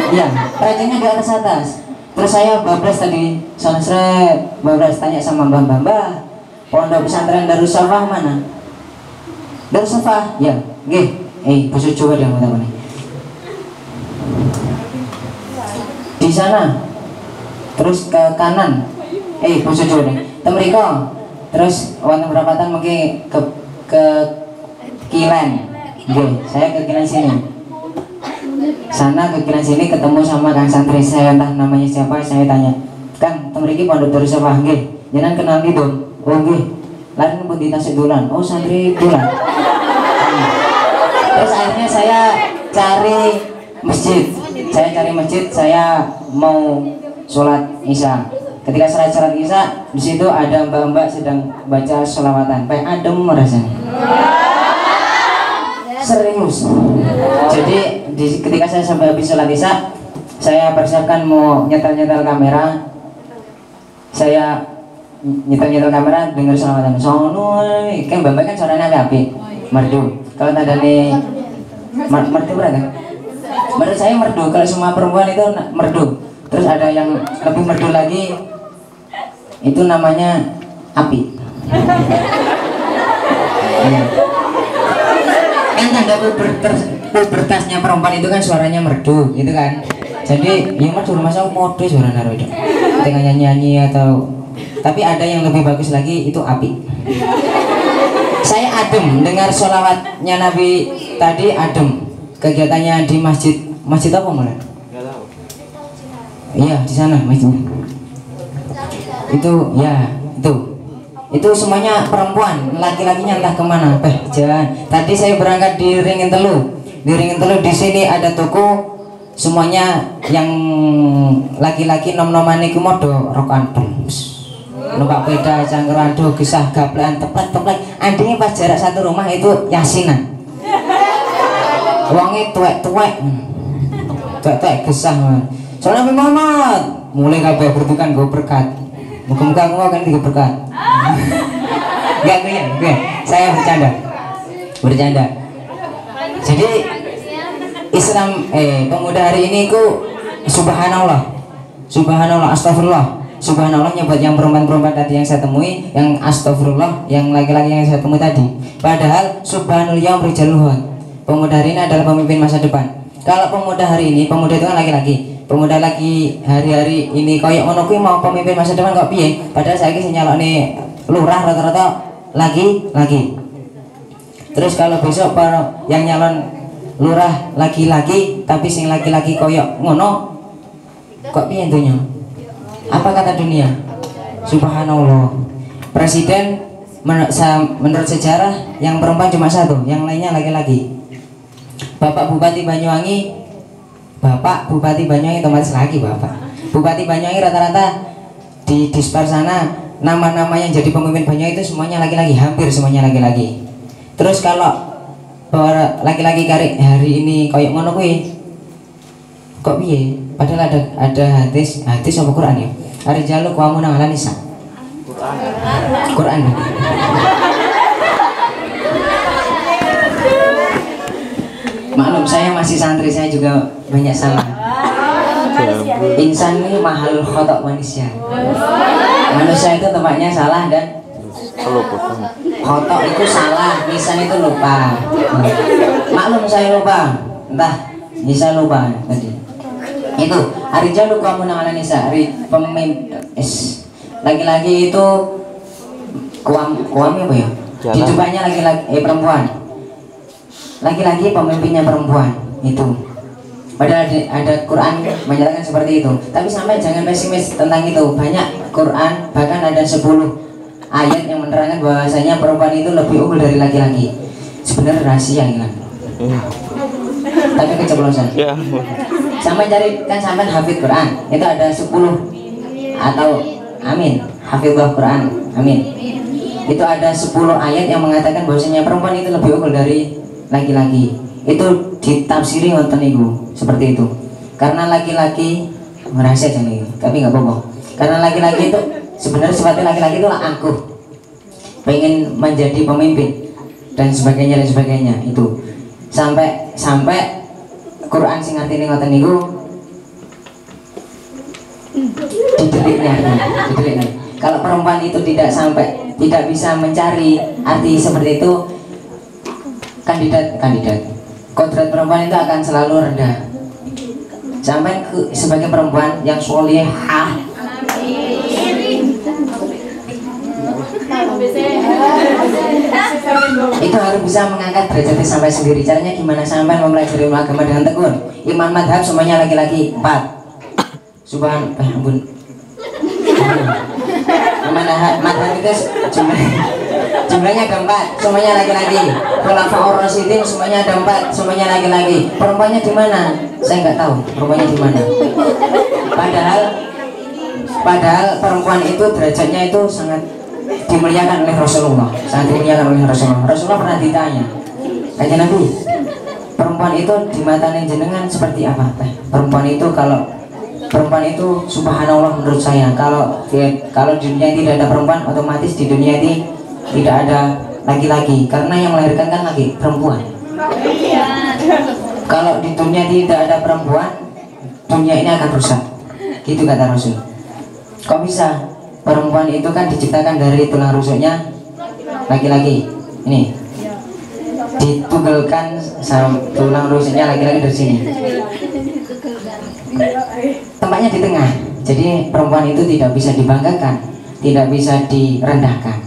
Iya, trajeknya di atas. Terus saya bablas tadi, bablas tanya sama Mbah, pondok pesantren Darussafah mana? Darussafah, ya, nggih. Basa Jawa dia teman-teman. Di sana. Terus ke kanan. Basa Jawa nih. Temriko. Terus wonten perapatan mungkin ke Kilen. Nggih, saya ke Kilen sini. Sana ke Kilen sini ketemu sama Kang santri saya, entah namanya siapa, saya tanya, "Kang, temriki pondok Darussafah nggih? Jenengan kenal Dom?" "Oh nggih." "Laren pun di Tasik Dulan." "Oh, santri Dulan." Terus akhirnya saya cari masjid. Saya mau sholat Isya. Ketika sholat Isya, di situ ada mbak-mbak sedang baca sholawatan. Adem rasanya. Serius. Jadi ketika saya sampai habis sholat Isya, Saya persiapkan mau nyetel kamera. Saya nyetel kamera dengar selawatan sono kan Bambang kan suaranya api merdu. Kalau tandane merdu berarti menurut saya merdu. Kalau semua perempuan itu merdu. Terus ada yang lebih merdu lagi, itu namanya api. Kan tanda pubertasnya perempuan itu kan suaranya merdu gitu kan. Jadi ya merdu masa mode suara naro itu tengah nyanyi atau, tapi ada yang lebih bagus lagi, itu api. Saya adem dengar sholawatnya Nabi tadi, adem. Kegiatannya di masjid apa mulai? Iya di sana masjidnya. Itu ya itu semuanya perempuan, laki-lakinya entah kemana. Jangan. Tadi saya berangkat di Ringin Telu. Di Ringin Telu di sini ada toko, semuanya yang laki-laki nom-noman iku modo rokan numpak beda cangkeran do kisah gaplean teplek andine pas jarak satu rumah itu yasinan. Wonge tuwek gesah. Soalnya Nabi Muhammad mulai kabeh berbukan gue berkat. Muka-muka aku akan tiga berkat. Enggak, saya bercanda. Jadi Islam pemuda hari ini ku subhanallah, astagfirullah. Subhanallah nyebut yang perempuan-perempuan tadi yang saya temui, yang astagfirullah yang laki-laki yang saya temui tadi. Padahal subhanallah yang berjaluhan. Pemuda hari ini adalah pemimpin masa depan. Kalau pemuda hari ini, pemuda itu kan laki-laki. Pemuda lagi hari-hari ini koyok ngono kuwi mau pemimpin masa depan kok piye? Padahal saya iki nyalokne lurah rata-rata laki-laki. Terus kalau besok yang nyalon lurah laki-laki, tapi sing laki-laki koyok ngono kok piye entunya? Apa kata dunia? Subhanallah. Presiden menurut sejarah yang perempuan cuma satu, yang lainnya laki-laki. Bapak Bupati Banyuwangi otomatis lagi Bapak. Bupati Banyuwangi rata-rata di dispar sana nama-nama yang jadi pemimpin Banyuwangi itu semuanya laki-laki, hampir semuanya laki-laki. Terus kalau laki-laki karek hari ini koyok ngono kuwi kok piye? Padahal ada hadis apa Quran ya? Arijalu qawwamun 'alan nisa. Quran. Maklum saya masih santri, saya juga banyak salah. Insan ini mahal khotok manusia. Manusia itu tempatnya salah dan khotok itu salah, nisan itu lupa. Maklum saya lupa, entah nisa lupa tadi. Itu arijalu qawwamun 'alan nisa. Laki-laki itu kuam apa ya? Hidupnya laki-laki perempuan. Laki-laki pemimpinnya perempuan itu. Padahal ada Quran menyatakan seperti itu. Tapi sampai jangan pesimis tentang itu. Banyak Quran bahkan ada 10 ayat yang menerangkan bahwasanya perempuan itu lebih unggul dari laki-laki. Sebenarnya rahasia kan. Tapi keceplosan. Sampai cari kan sampai hafid Quran. Itu ada 10 atau amin, hafizah Quran. Amin. Itu ada 10 ayat yang mengatakan bahwasanya perempuan itu lebih unggul dari laki-laki. Itu ditafsiri ngoten niku seperti itu. Karena laki-laki merasa jadi, tapi nggak apa-apa. Karena laki-laki itu sebenarnya sifatnya laki-laki itu angkuh, pengen menjadi pemimpin dan sebagainya itu. Sampai Quran sing artine ngoten niku dideliknya. Kalau perempuan itu tidak bisa mencari arti seperti itu, kandidat kodrat perempuan itu akan selalu rendah. Sampai sebagai perempuan yang sholihah itu harus bisa mengangkat derajatnya sampai sendiri. Caranya gimana? Sampai mempelajari agama dengan tekun. Imam madhab semuanya laki-laki 4. Ampun. Madhab itu jumlahnya ada 4, semuanya laki-laki. Khulafaur Rasyidin semuanya ada 4, semuanya laki-laki. Perempuannya di mana? Saya nggak tahu perempuannya di mana. Padahal perempuan itu derajatnya itu sangat dimuliakan oleh Rasulullah. Sangat dimuliakan oleh Rasulullah. Rasulullah pernah ditanya, Kanjeng Nabi, perempuan perempuan itu di mata jenengan seperti apa teh? Perempuan itu subhanallah menurut saya kalau di dunia tidak ada perempuan, otomatis di dunia ini tidak ada laki-laki, karena yang melahirkan kan laki perempuan. Kalau di dunia tidak ada perempuan, dunia ini akan rusak, gitu kata Rasul. Kok bisa? Perempuan itu kan diciptakan dari tulang rusuknya laki-laki. Ini ditugalkan sama tulang rusuknya laki-laki dari sini. Tempatnya di tengah. Jadi perempuan itu tidak bisa dibanggakan, tidak bisa direndahkan,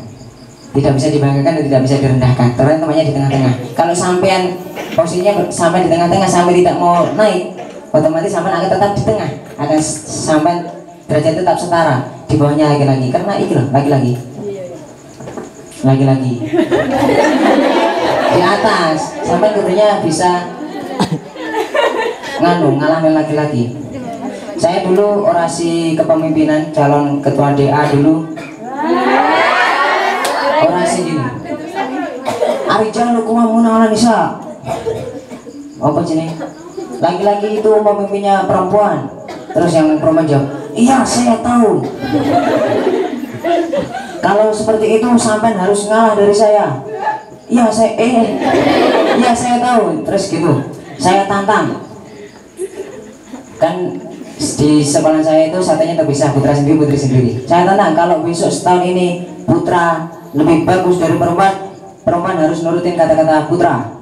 tidak bisa dibanggakan dan tidak bisa direndahkan. Karena tempatnya di tengah-tengah. Kalau sampean posisinya sampai di tengah-tengah, sampai tidak mau naik, otomatis sampean akan tetap di tengah, akan sampai derajat tetap setara di bawahnya laki-laki. Karena itu loh laki-laki di atas sampai kudunya bisa ngalahin laki-laki. Saya dulu orasi kepemimpinan calon ketua DA dulu orasi gini, Arijal hukumamuna ala nisa. Apa sini? Laki-laki itu memimpinnya perempuan. Terus yang perempuan jawab, iya saya tahu. Kalau seperti itu sampai harus ngalah dari saya. Iya saya tahu. Terus gitu, saya tantang. Kan di sekolah saya itu satenya terpisah, putra sendiri putri sendiri. Saya tantang, kalau besok setahun ini putra lebih bagus dari perempuan, perempuan harus nurutin kata-kata putra.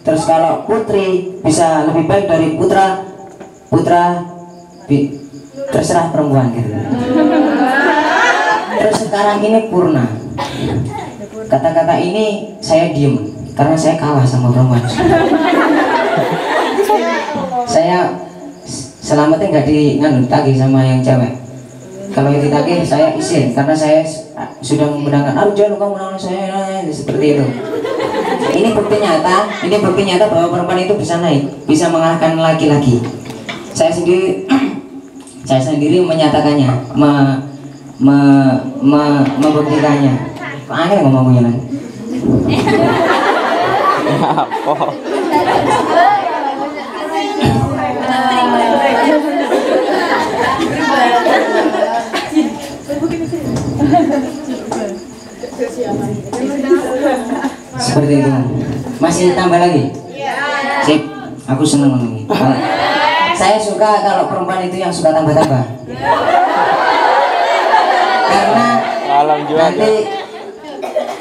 Terus kalau putri bisa lebih baik dari putra terserah perempuan gitu. Terus sekarang ini purna. Kata-kata ini saya diem karena saya kalah sama perempuan. Saya selamatnya nggak ditagih sama yang cewek. Kalau yang ditagih saya izin karena saya sudah memenangkan. Jangan kamu menang saya seperti itu. Ini bukti nyata bahwa perempuan itu bisa naik, bisa mengalahkan laki-laki. Saya sendiri menyatakannya, membuktikannya. Kok aneh ngomongnya lagi? Apa? Seperti itu. Masih tambah lagi? Sip, aku senang lagi. Saya suka kalau perempuan itu yang suka tambah-tambah. Karena nanti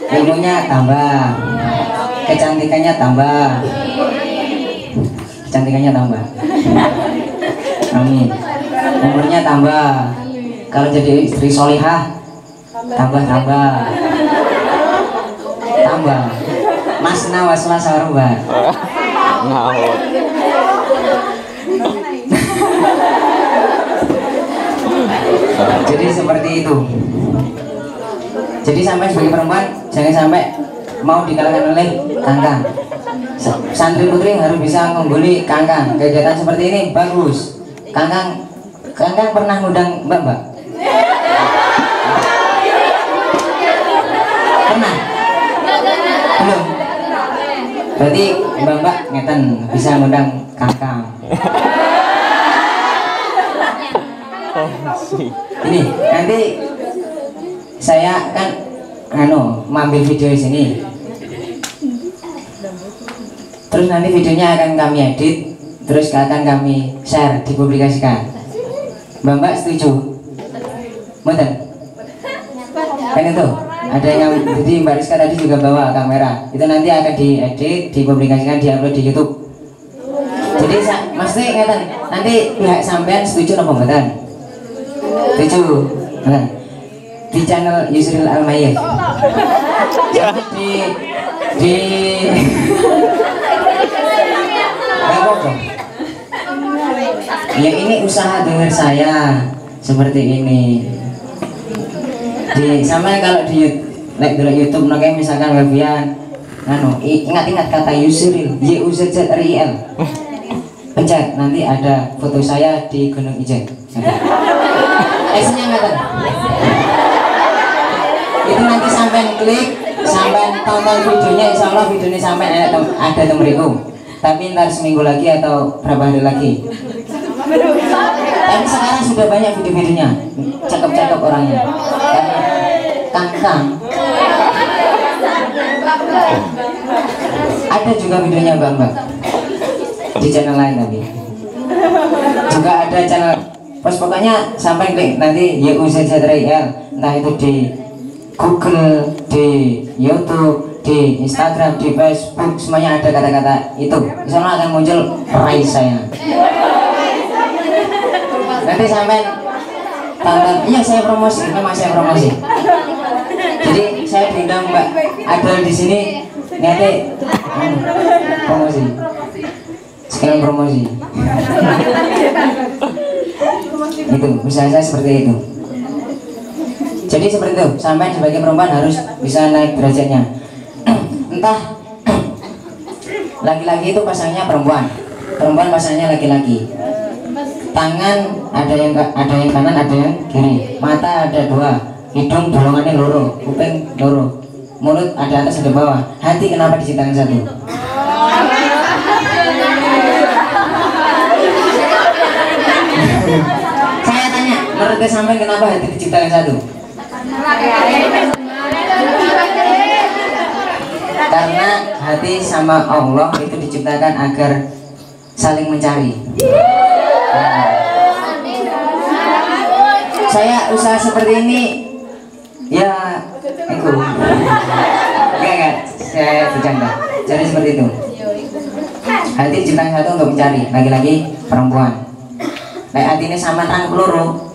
ilmunya tambah, kecantikannya tambah. Amin. Umurnya tambah. Kalau jadi istri solihah, tambah. Mas nawaslah sarubah. Jadi seperti itu. Jadi sampai sebagai perempuan jangan sampai mau dikalahkan oleh kangkang. Santri putri harus bisa mengguli kangkang. Kegiatan seperti ini bagus. Kangkang pernah ngundang mbak? Pernah? Belum? Berarti mbak ngeten bisa ngundang kangkang. Ini nanti saya kan ngambil video di sini. Terus nanti videonya akan kami edit, terus akan kami share, dipublikasikan. Mbak setuju? Mboten? Kan itu ada yang jadi Mbak Rizka tadi juga bawa kamera. Itu nanti akan diedit, dipublikasikan, diupload di YouTube. Jadi mesti ngeten, nanti pihak sampean setuju apa mboten? Setuju. Di channel Yusril Almayyah. Di apa? Ya ini usaha dengar saya seperti ini. Sama kalau di YouTube kayak misalkan Webian, ingat kata Yusril, YUZZRIL. Pencet, nanti ada foto saya di Gunung Ijen. S-nya nggak. Itu nanti sampai klik, sampai tonton videonya, insya Allah videonya sampai ada temeriku. Tapi ntar seminggu lagi atau berapa hari lagi. Tapi sekarang sudah banyak video-videonya, cakep-cakep orangnya. Kang. Ada juga videonya Mbak di channel lain tadi. Juga ada channel. Pas pokoknya sampai klik nanti YUZZRIL, entah itu di Google, di YouTube, di Instagram, di Facebook, semuanya ada kata-kata itu. Di sana akan muncul Raisa saya. Nanti sampai tonton. Iya, saya promosi, memang saya promosi. Jadi saya diundang Mbak Adel di sini nanti promosi. Sekalian promosi. Itu usaha saya seperti itu. Jadi seperti itu, sampai sebagai perempuan harus bisa naik derajatnya. Entah laki-laki itu pasangnya perempuan pasangnya laki-laki. Tangan ada yang kanan, ada yang kiri. Mata ada 2, hidung bolongannya loro, kuping loro, mulut ada atas ada bawah. Hati kenapa diciptakan 1? Saya tanya, menurut sampai kenapa hati diciptakan 1? Karena hati sama Allah itu diciptakan agar saling mencari. Saya usaha seperti ini ya itu enggak saya bercanda. Jadi seperti itu. Hati diciptakan 1 untuk mencari laki-laki perempuan. Hati ini sama tangan peluru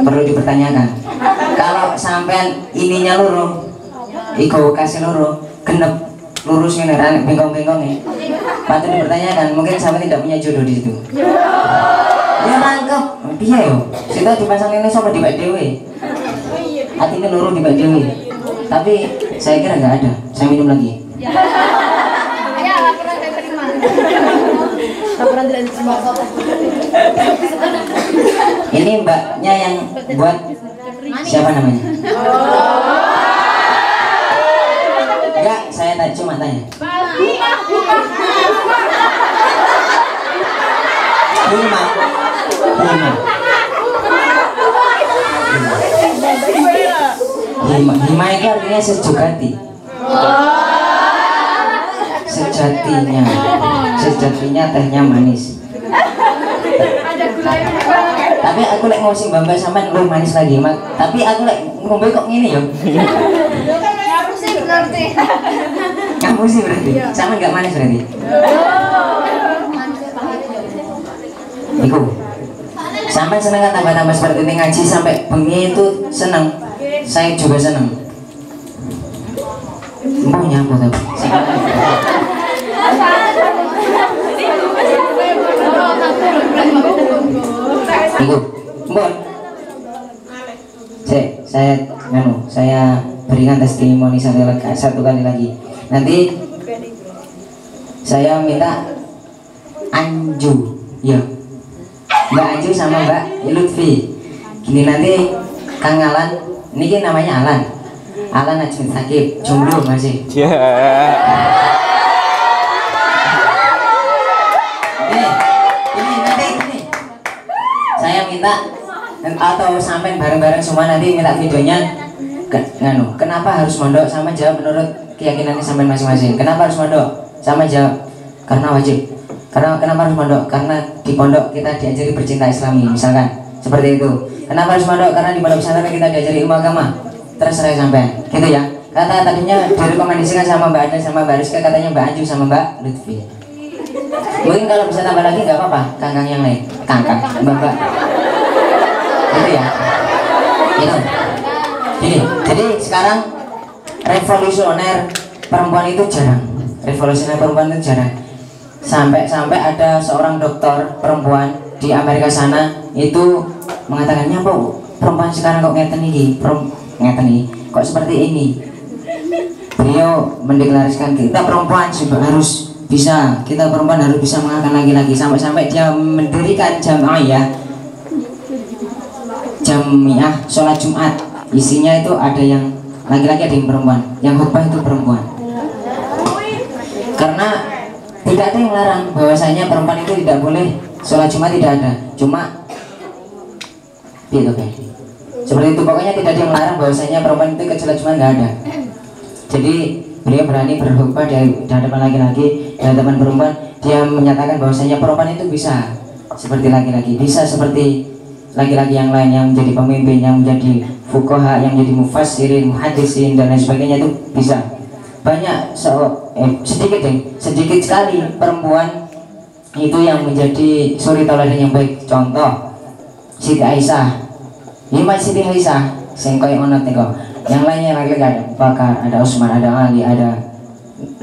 perlu dipertanyakan. Kalau sampean ininya loro, iko kasih loro, genep lurus ini, bengkong-bengkong nih, patut dipertanyakan. Mungkin sampean tidak punya jodoh di situ. Ya mantap, dia yo. Kita dipasang ini sama di Pak Dewi. Hati ini loro di Pak Dewi. Tapi saya kira nggak ada. Saya minum lagi. Ya, laporan saya terima. Laporan tidak diterima. Ini mbaknya yang buat siapa namanya? Enggak, saya cuma tanya. Hima itu artinya sejogati. Sejatinya tehnya manis. Tapi aku lek ngosing mbak sampean lu manis lagi, tapi aku lek ngombe kok ngene ya. Kamu sih berarti, sama nggak manis berarti. Iku, sampai seneng kan tambah-tambah seperti ini ngaji sampai bengi itu seneng. Saya juga seneng. Mau nyambut tapi. Iku, bon. Saya berikan testimoni satu kali lagi. Nanti saya minta Anju, ya, Mbak Anju sama Mbak Lutfi. Gini nanti Kang Alan, ini namanya Alan Najmin Sakib, jomblo masih. Ini nanti saya minta atau sampai bareng-bareng semua nanti minta videonya. Kenapa harus mondok, sama jawab menurut keyakinannya sampai masing-masing. Kenapa harus mondok, sama jawab karena wajib. Kenapa harus mondok? Karena di pondok kita diajari bercinta Islami, misalkan seperti itu. Kenapa harus mondok? Karena di pondok pesantren kita diajari ilmu agama. Terserah sampai, gitu ya. Kata tadinya direkomendasikan sama Mbak Ada sama Mbak Rizka, katanya Mbak Anju sama Mbak Lutfi. Mungkin kalau bisa tambah lagi nggak apa-apa, kangkang yang lain, kangkang, mbak. Gitu ya. Gitu. Gini, jadi sekarang revolusioner perempuan itu jarang. Revolusioner perempuan itu jarang. Sampai ada seorang dokter perempuan di Amerika sana itu mengatakan, "Nyapa perempuan sekarang kok ngeten iki? Kok seperti ini?" Beliau mendeklarasikan kita perempuan juga harus bisa, kita perempuan harus bisa mengangkat laki-laki. Sampai dia mendirikan jamiah sholat Jumat. Isinya itu ada yang laki-laki, ada yang perempuan. Yang khutbah itu perempuan. Karena tidak ada yang melarang bahwasanya perempuan itu tidak boleh sholat Jumat, tidak ada. Cuma gitu kan. Seperti itu, pokoknya tidak ada yang melarang bahwasanya perempuan itu ikut sholat Jumat, nggak ada. Jadi beliau berani berkhutbah di hadapan laki-laki, di hadapan perempuan. Dia menyatakan bahwasanya perempuan itu bisa seperti laki-laki, bisa seperti laki-laki yang lain, yang menjadi pemimpin, yang menjadi fuqaha, yang menjadi mufassirin, muhaddisin dan lain sebagainya, itu bisa. Banyak sedikit sekali perempuan itu yang menjadi suri tauladan yang baik. Contoh Siti Aisyah, Imam Siti Aisyah, sing koyo ngono niku. Yang lainnya lagi ada Abu Bakar, ada Utsman, ada Ali, ada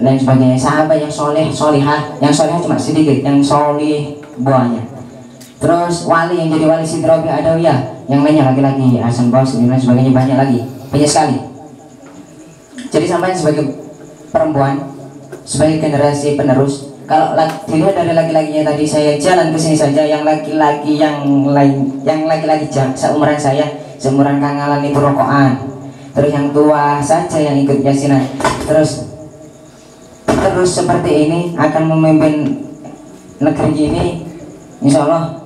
lain sebagainya. Sahabat yang soleh, solihah, yang solihah cuma sedikit, yang solih banyak. Terus wali, yang jadi wali Siti Rabi'ah Adawiyah, yang lainnya laki-laki, Hasan Basri dan lain sebagainya, banyak lagi, banyak sekali. Jadi sampai sebagai perempuan, sebagai generasi penerus, kalau dilihat dari laki-lakinya tadi, saya jalan ke sini saja, yang laki-laki yang lain, yang laki-laki seumuran saya, seumuran Kang Alan itu rokokan. Terus yang tua saja yang ikut yasinan. Terus seperti ini akan memimpin negeri ini, insya Allah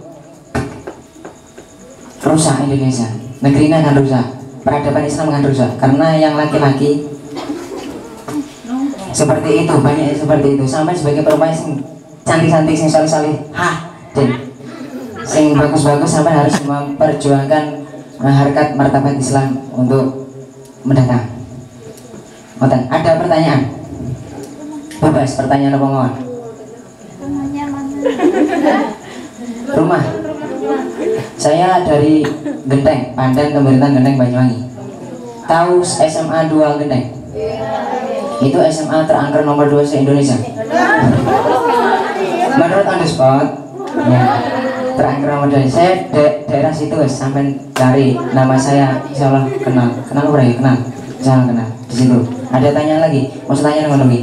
rusak Indonesia. Negeri ini akan rusak, peradaban Islam akan rusak, karena yang laki-laki seperti itu, banyak seperti itu. Sampai sebagai perempuan yang cantik-cantik, yang salih-salih, dan yang bagus-bagus, sampai harus memperjuangkan harkat martabat Islam untuk mendatang. Ada pertanyaan? Bebas, pertanyaan apa mau? Rumah? Saya dari Genteng, Pandan, Pemerintahan Genteng, Banyuwangi. Tahu SMA 2 Genteng? Itu SMA terangker nomor 2 se-Indonesia. Menurut on the spot, ya, terangker nomor 2. Saya daerah situ guys, sampai cari nama saya, insya Allah kenal. Kenal apa ya? Kenal. Insya Allah kenal. Di situ. Ada tanya lagi? Mau tanya apa lagi?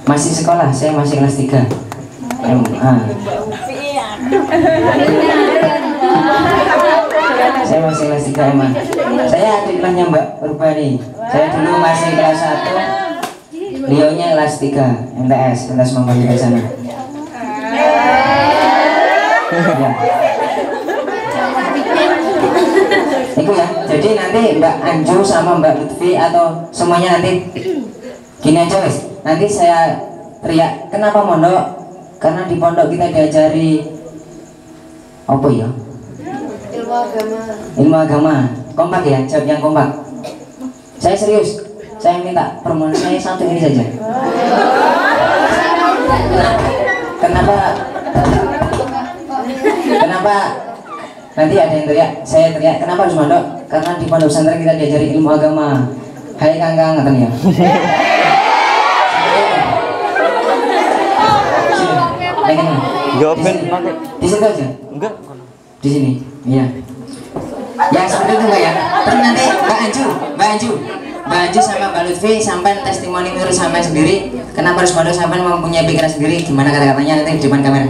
Masih sekolah, saya masih kelas 3 MA. Saya masih kelas 3 MA. Saya adik kelasnya Mbak Urbani. Saya dulu masih kelas 1, beliaunya kelas 3 MTS, kelas Mambali di sana. Ya. Itu ya. Jadi nanti Mbak Anju sama Mbak Lutfi atau semuanya nanti gini aja guys. Nanti saya teriak, kenapa mondok? Karena di pondok kita diajari apa ya? Ilmu agama. Ilmu agama. Kompak ya, jawab yang kompak. Saya serius. Saya minta permohonan saya satu ini saja. Kenapa nanti ada yang teriak, saya teriak, kenapa harus mondok? Karena di pondok pesantren kita diajari ilmu agama. Hai kang katanya. Jawabin pakai di situ aja. enggak Di sini. Iya. Ya seperti itu Mbak ya. Terus nanti Mbak Anju sama Mbak Lutfi sampai testimoni menurut sampai sendiri. Kenapa harus mondok, sampai mempunyai pikiran sendiri. Gimana kata-katanya nanti di depan kamera.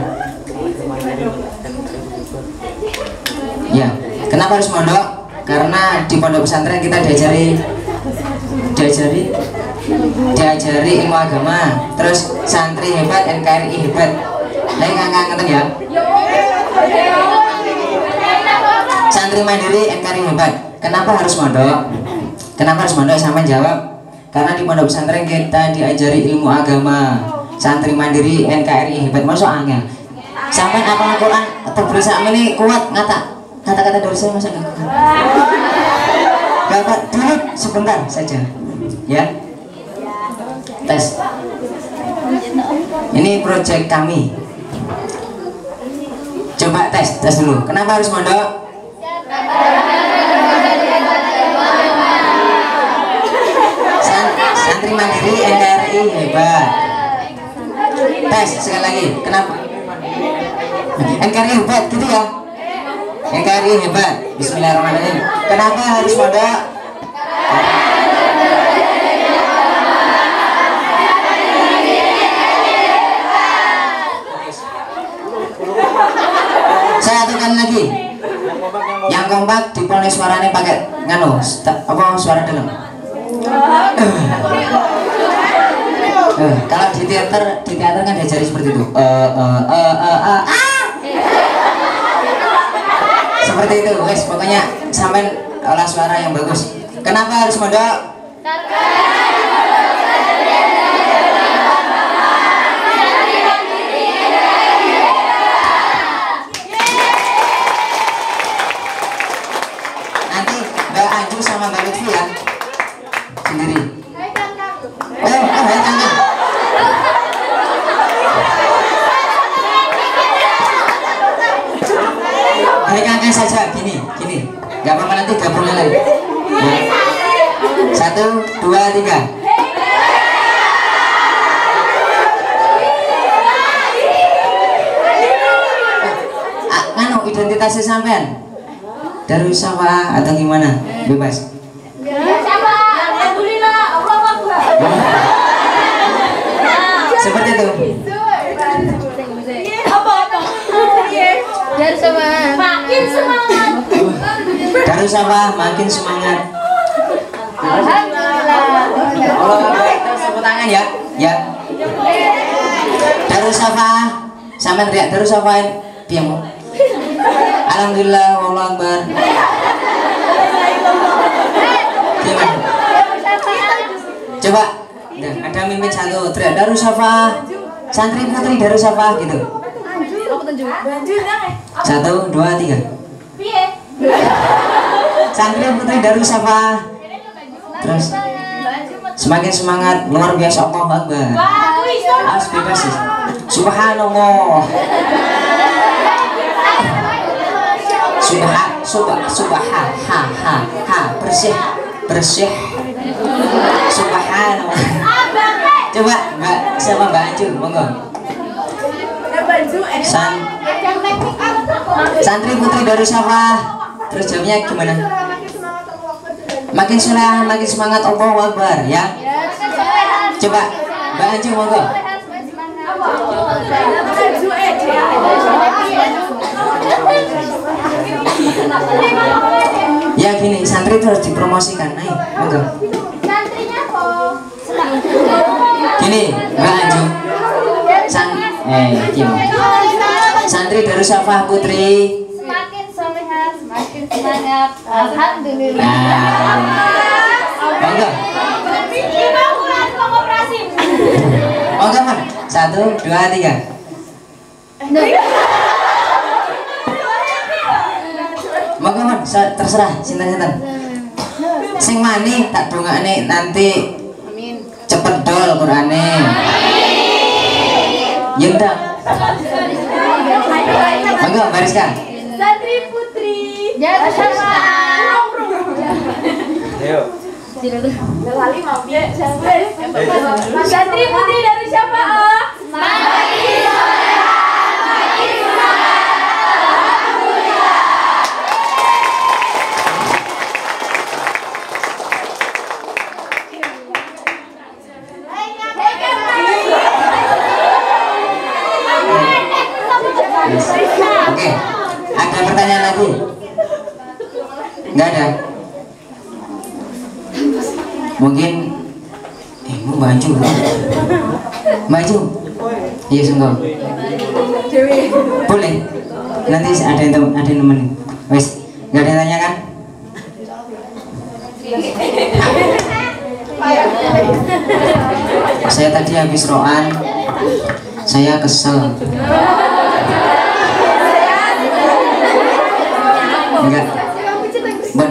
Ya. Kenapa harus mondok? Karena di pondok pesantren kita diajari ilmu agama. Terus santri hebat, NKRI hebat. Lain ngangkat ya. Santri mandiri NKRI hebat. Kenapa harus mondok? Kenapa harus mondok? Sampai jawab. Karena di pondok pesantren kita diajari ilmu agama. Santri mandiri NKRI hebat. Masuk angin. Sampai apa Al-Quran atau berusaha ini kuat kata-kata dari saya masa enggak kuat. Bapak dulu sebentar saja. Ya. Tes. Ini proyek kami. Coba tes dulu. Kenapa harus mondok? Santri mandiri NKRI hebat. Tes sekali lagi. Kenapa? NKRI hebat gitu ya. NKRI hebat. Bismillahirrahmanirrahim. Kenapa harus mondok? Saya aturkan lagi. Yang kompak dipolnya suaranya pakai nganu apa suara dalam. Kalau di teater kan diajari seperti itu. Seperti itu, guys. Pokoknya sampai olah suara yang bagus. Kenapa harus mondok? Nanti Mbak Anju sama Mbak Lutfi ya sendiri. Hai Kang. Hai Kang saja, gini. Gak apa-apa, nanti gabungnya lagi. 1, 2, 3. Nganu identitasnya sampean? Darussafa atau gimana? Bebas. Seperti itu. Darussafa makin semangat. Allah Akbar, tepuk tangan ya. Ya. Darussafa sampean teriak Darussafa piye mau? Alhamdulillah, Allah Akbar. Gimana? Coba. Nah, ada mimin satu teriak Darussafa. Santri putri Darussafa gitu. 1, 2, 3. Santri putri Darussafa. Terus semakin semangat, luar biasa, Allah Akbar. Harus bebas sih. Subhanallah. Bersih. Subhanallah. Coba Mbak sama Mbak Anju, monggo. Santri putri Darussafa. Terus jawabnya gimana? Makin soleh, makin semangat, Allahu Akbar ya. Coba Mbak Anju, monggo. Ya gini, santri itu harus dipromosikan. Ayo, monggo. Gini, Mbak Anju. Gini. Santri Darussafa putri. Semakin soleha, semakin semangat. Alhamdulillah. Monggo. Monggo, Man. 1, 2, 3. Monggo, Man. Terserah, sinten-sinten. Sing mani tak dongakne nanti cepet dol Qur'ane. Yendang. Monggo bariskan. Santri putri Darussafa. Ayo. Santri putri Darussafa. Oke, ada pertanyaan lagi? Nggak ada? Mungkin mau maju. Maju? Iya, sungguh. Boleh? Nanti ada yang nemenin. Wes, nggak ada yang tanya kan? Saya tadi habis roan, saya kesel. Enggak. Bon.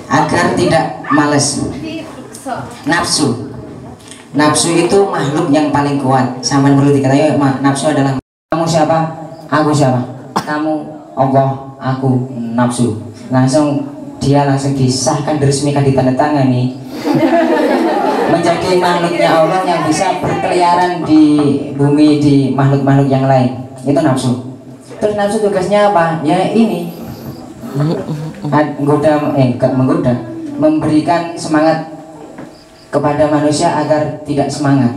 Agar tidak malas. Nafsu itu makhluk yang paling kuat. Sama menurut dikatakan nafsu adalah kamu siapa? Aku siapa? Kamu Allah, aku nafsu. Dia langsung disahkan, diresmikan, ditandatangani menjadi makhluknya Allah yang bisa berkeliaran di bumi, di makhluk-makhluk yang lain. Itu nafsu. Terus nafsu tugasnya apa? Ya ini menggoda, memberikan semangat kepada manusia agar tidak semangat.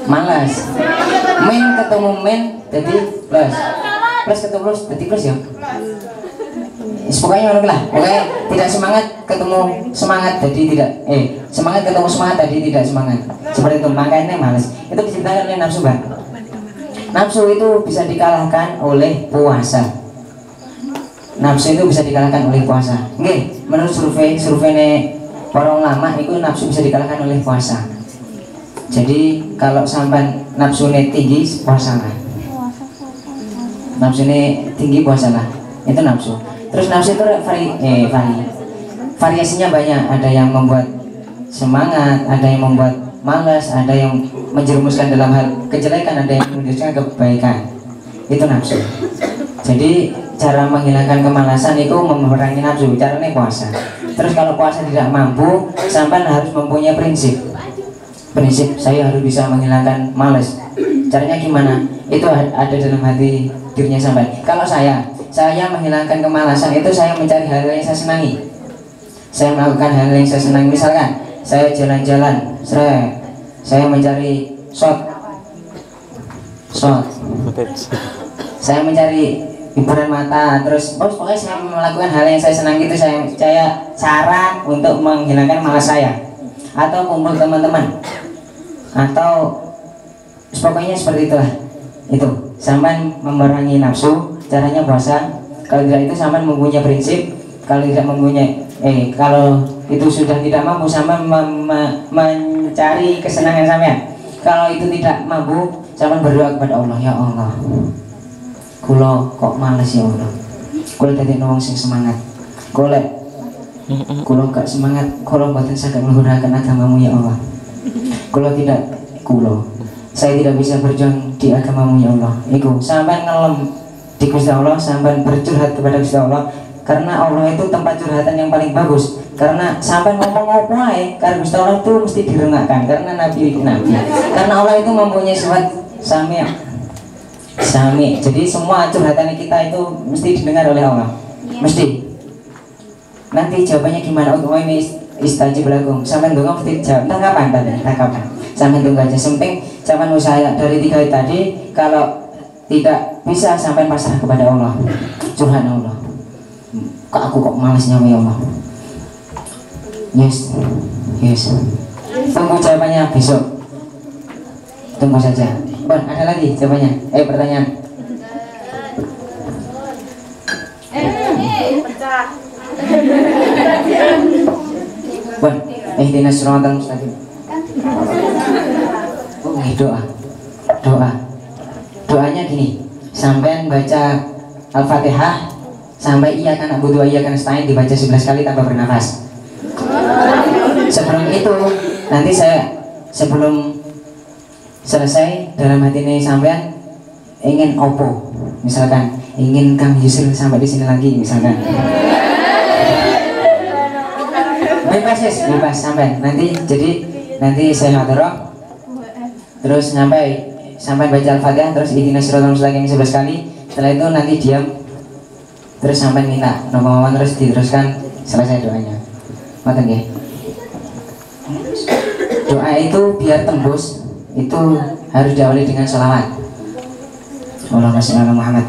Malas. Min ketemu min jadi plus. Plus ketemu plus jadi plus ya. Pokoknya ngono lah. Pokoknya tidak semangat ketemu semangat jadi tidak semangat ketemu semangat tadi tidak semangat. Seperti itu makanya malas. Itu diciptakan oleh nafsu, Mbak. Nafsu itu bisa dikalahkan oleh puasa. Nafsu itu bisa dikalahkan oleh puasa. Nggih, menurut survei para ulama itu nafsu bisa dikalahkan oleh puasa. Jadi kalau sampai nafsunya tinggi puasalah. Nafsunya tinggi puasalah. Itu nafsu. Terus nafsu itu variasinya banyak. Ada yang membuat semangat, ada yang membuat malas, ada yang menjerumuskan dalam hal kejelekan, ada yang menjerumuskan kebaikan. Itu nafsu. Jadi cara menghilangkan kemalasan itu memerangi nafsu. Caranya puasa. Terus kalau puasa tidak mampu, sampai harus mempunyai prinsip. Prinsip saya harus bisa menghilangkan malas. Caranya gimana? Itu ada dalam hati dirinya sampai. Kalau saya menghilangkan kemalasan itu saya mencari hal yang saya senangi. Saya melakukan hal yang saya senangi. Misalkan saya jalan-jalan, saya mencari shot. Saya mencari hiburan mata. Terus pokoknya saya melakukan hal yang saya senangi itu saya cara untuk menghilangkan malas saya. Atau kumpul teman-teman, atau pokoknya seperti itulah. Itu sampai memerangi nafsu. Caranya puasa. Kalau tidak itu sampai mempunyai prinsip. Kalau tidak mempunyai kalau itu sudah tidak mampu sampai mencari kesenangan sampean. Kalau itu tidak mampu sampai berdoa kepada Allah, ya Allah, kulo kok males ya Allah, kulo tadi nong sing semangat, kulo gak semangat, kulo boten saged menggunakan agamamu ya Allah, saya tidak bisa berjuang di agamamu ya Allah. Iku sampai ngelem di Gusti Allah, sampai bercurhat kepada Gusti Allah, karena Allah itu tempat curhatan yang paling bagus. Karena sampai ngomong apa karena Gusti Allah itu mesti direngakkan, karena nabi. Karena Allah itu mempunyai sifat sami. Jadi semua curhatan kita itu mesti didengar oleh Allah. Mesti. Nanti jawabannya gimana? Oh ini istajib lakum. Sampai tunggu mesti jawab. Entah kapan. Sampai tunggu aja. Sempeng zaman usaha dari 3 tadi. Kalau tidak bisa sampai pasrah kepada Allah, curhat Allah. Aku kok malasnya ya Allah. Yes. Tunggu jawabannya besok. Tunggu saja. Bon, ada lagi jawabannya? Pertanyaan. Bon, ihdinas siratal mustaqim. Oh, doa. Doanya gini, sampai baca Al-Fatihah sampai iya kan na'budu wa iyyaka nasta'in dibaca 11 kali tanpa bernafas. Sebelum itu nanti sebelum selesai dalam hati ini sampean ingin opo, misalkan ingin Kang Yusril sampai di sini lagi misalkan. Bebas sampai nanti saya hadroh terus sampai baca Al-Fatihah terus ihdinas siratal mustaqim 11 kali. Setelah itu nanti diam terus sampai minta nomor terus diteruskan selesai doanya. Ngoten nggih. Doa itu biar tembus itu harus diawali dengan sholawat. Allahumma sholli ala Muhammad.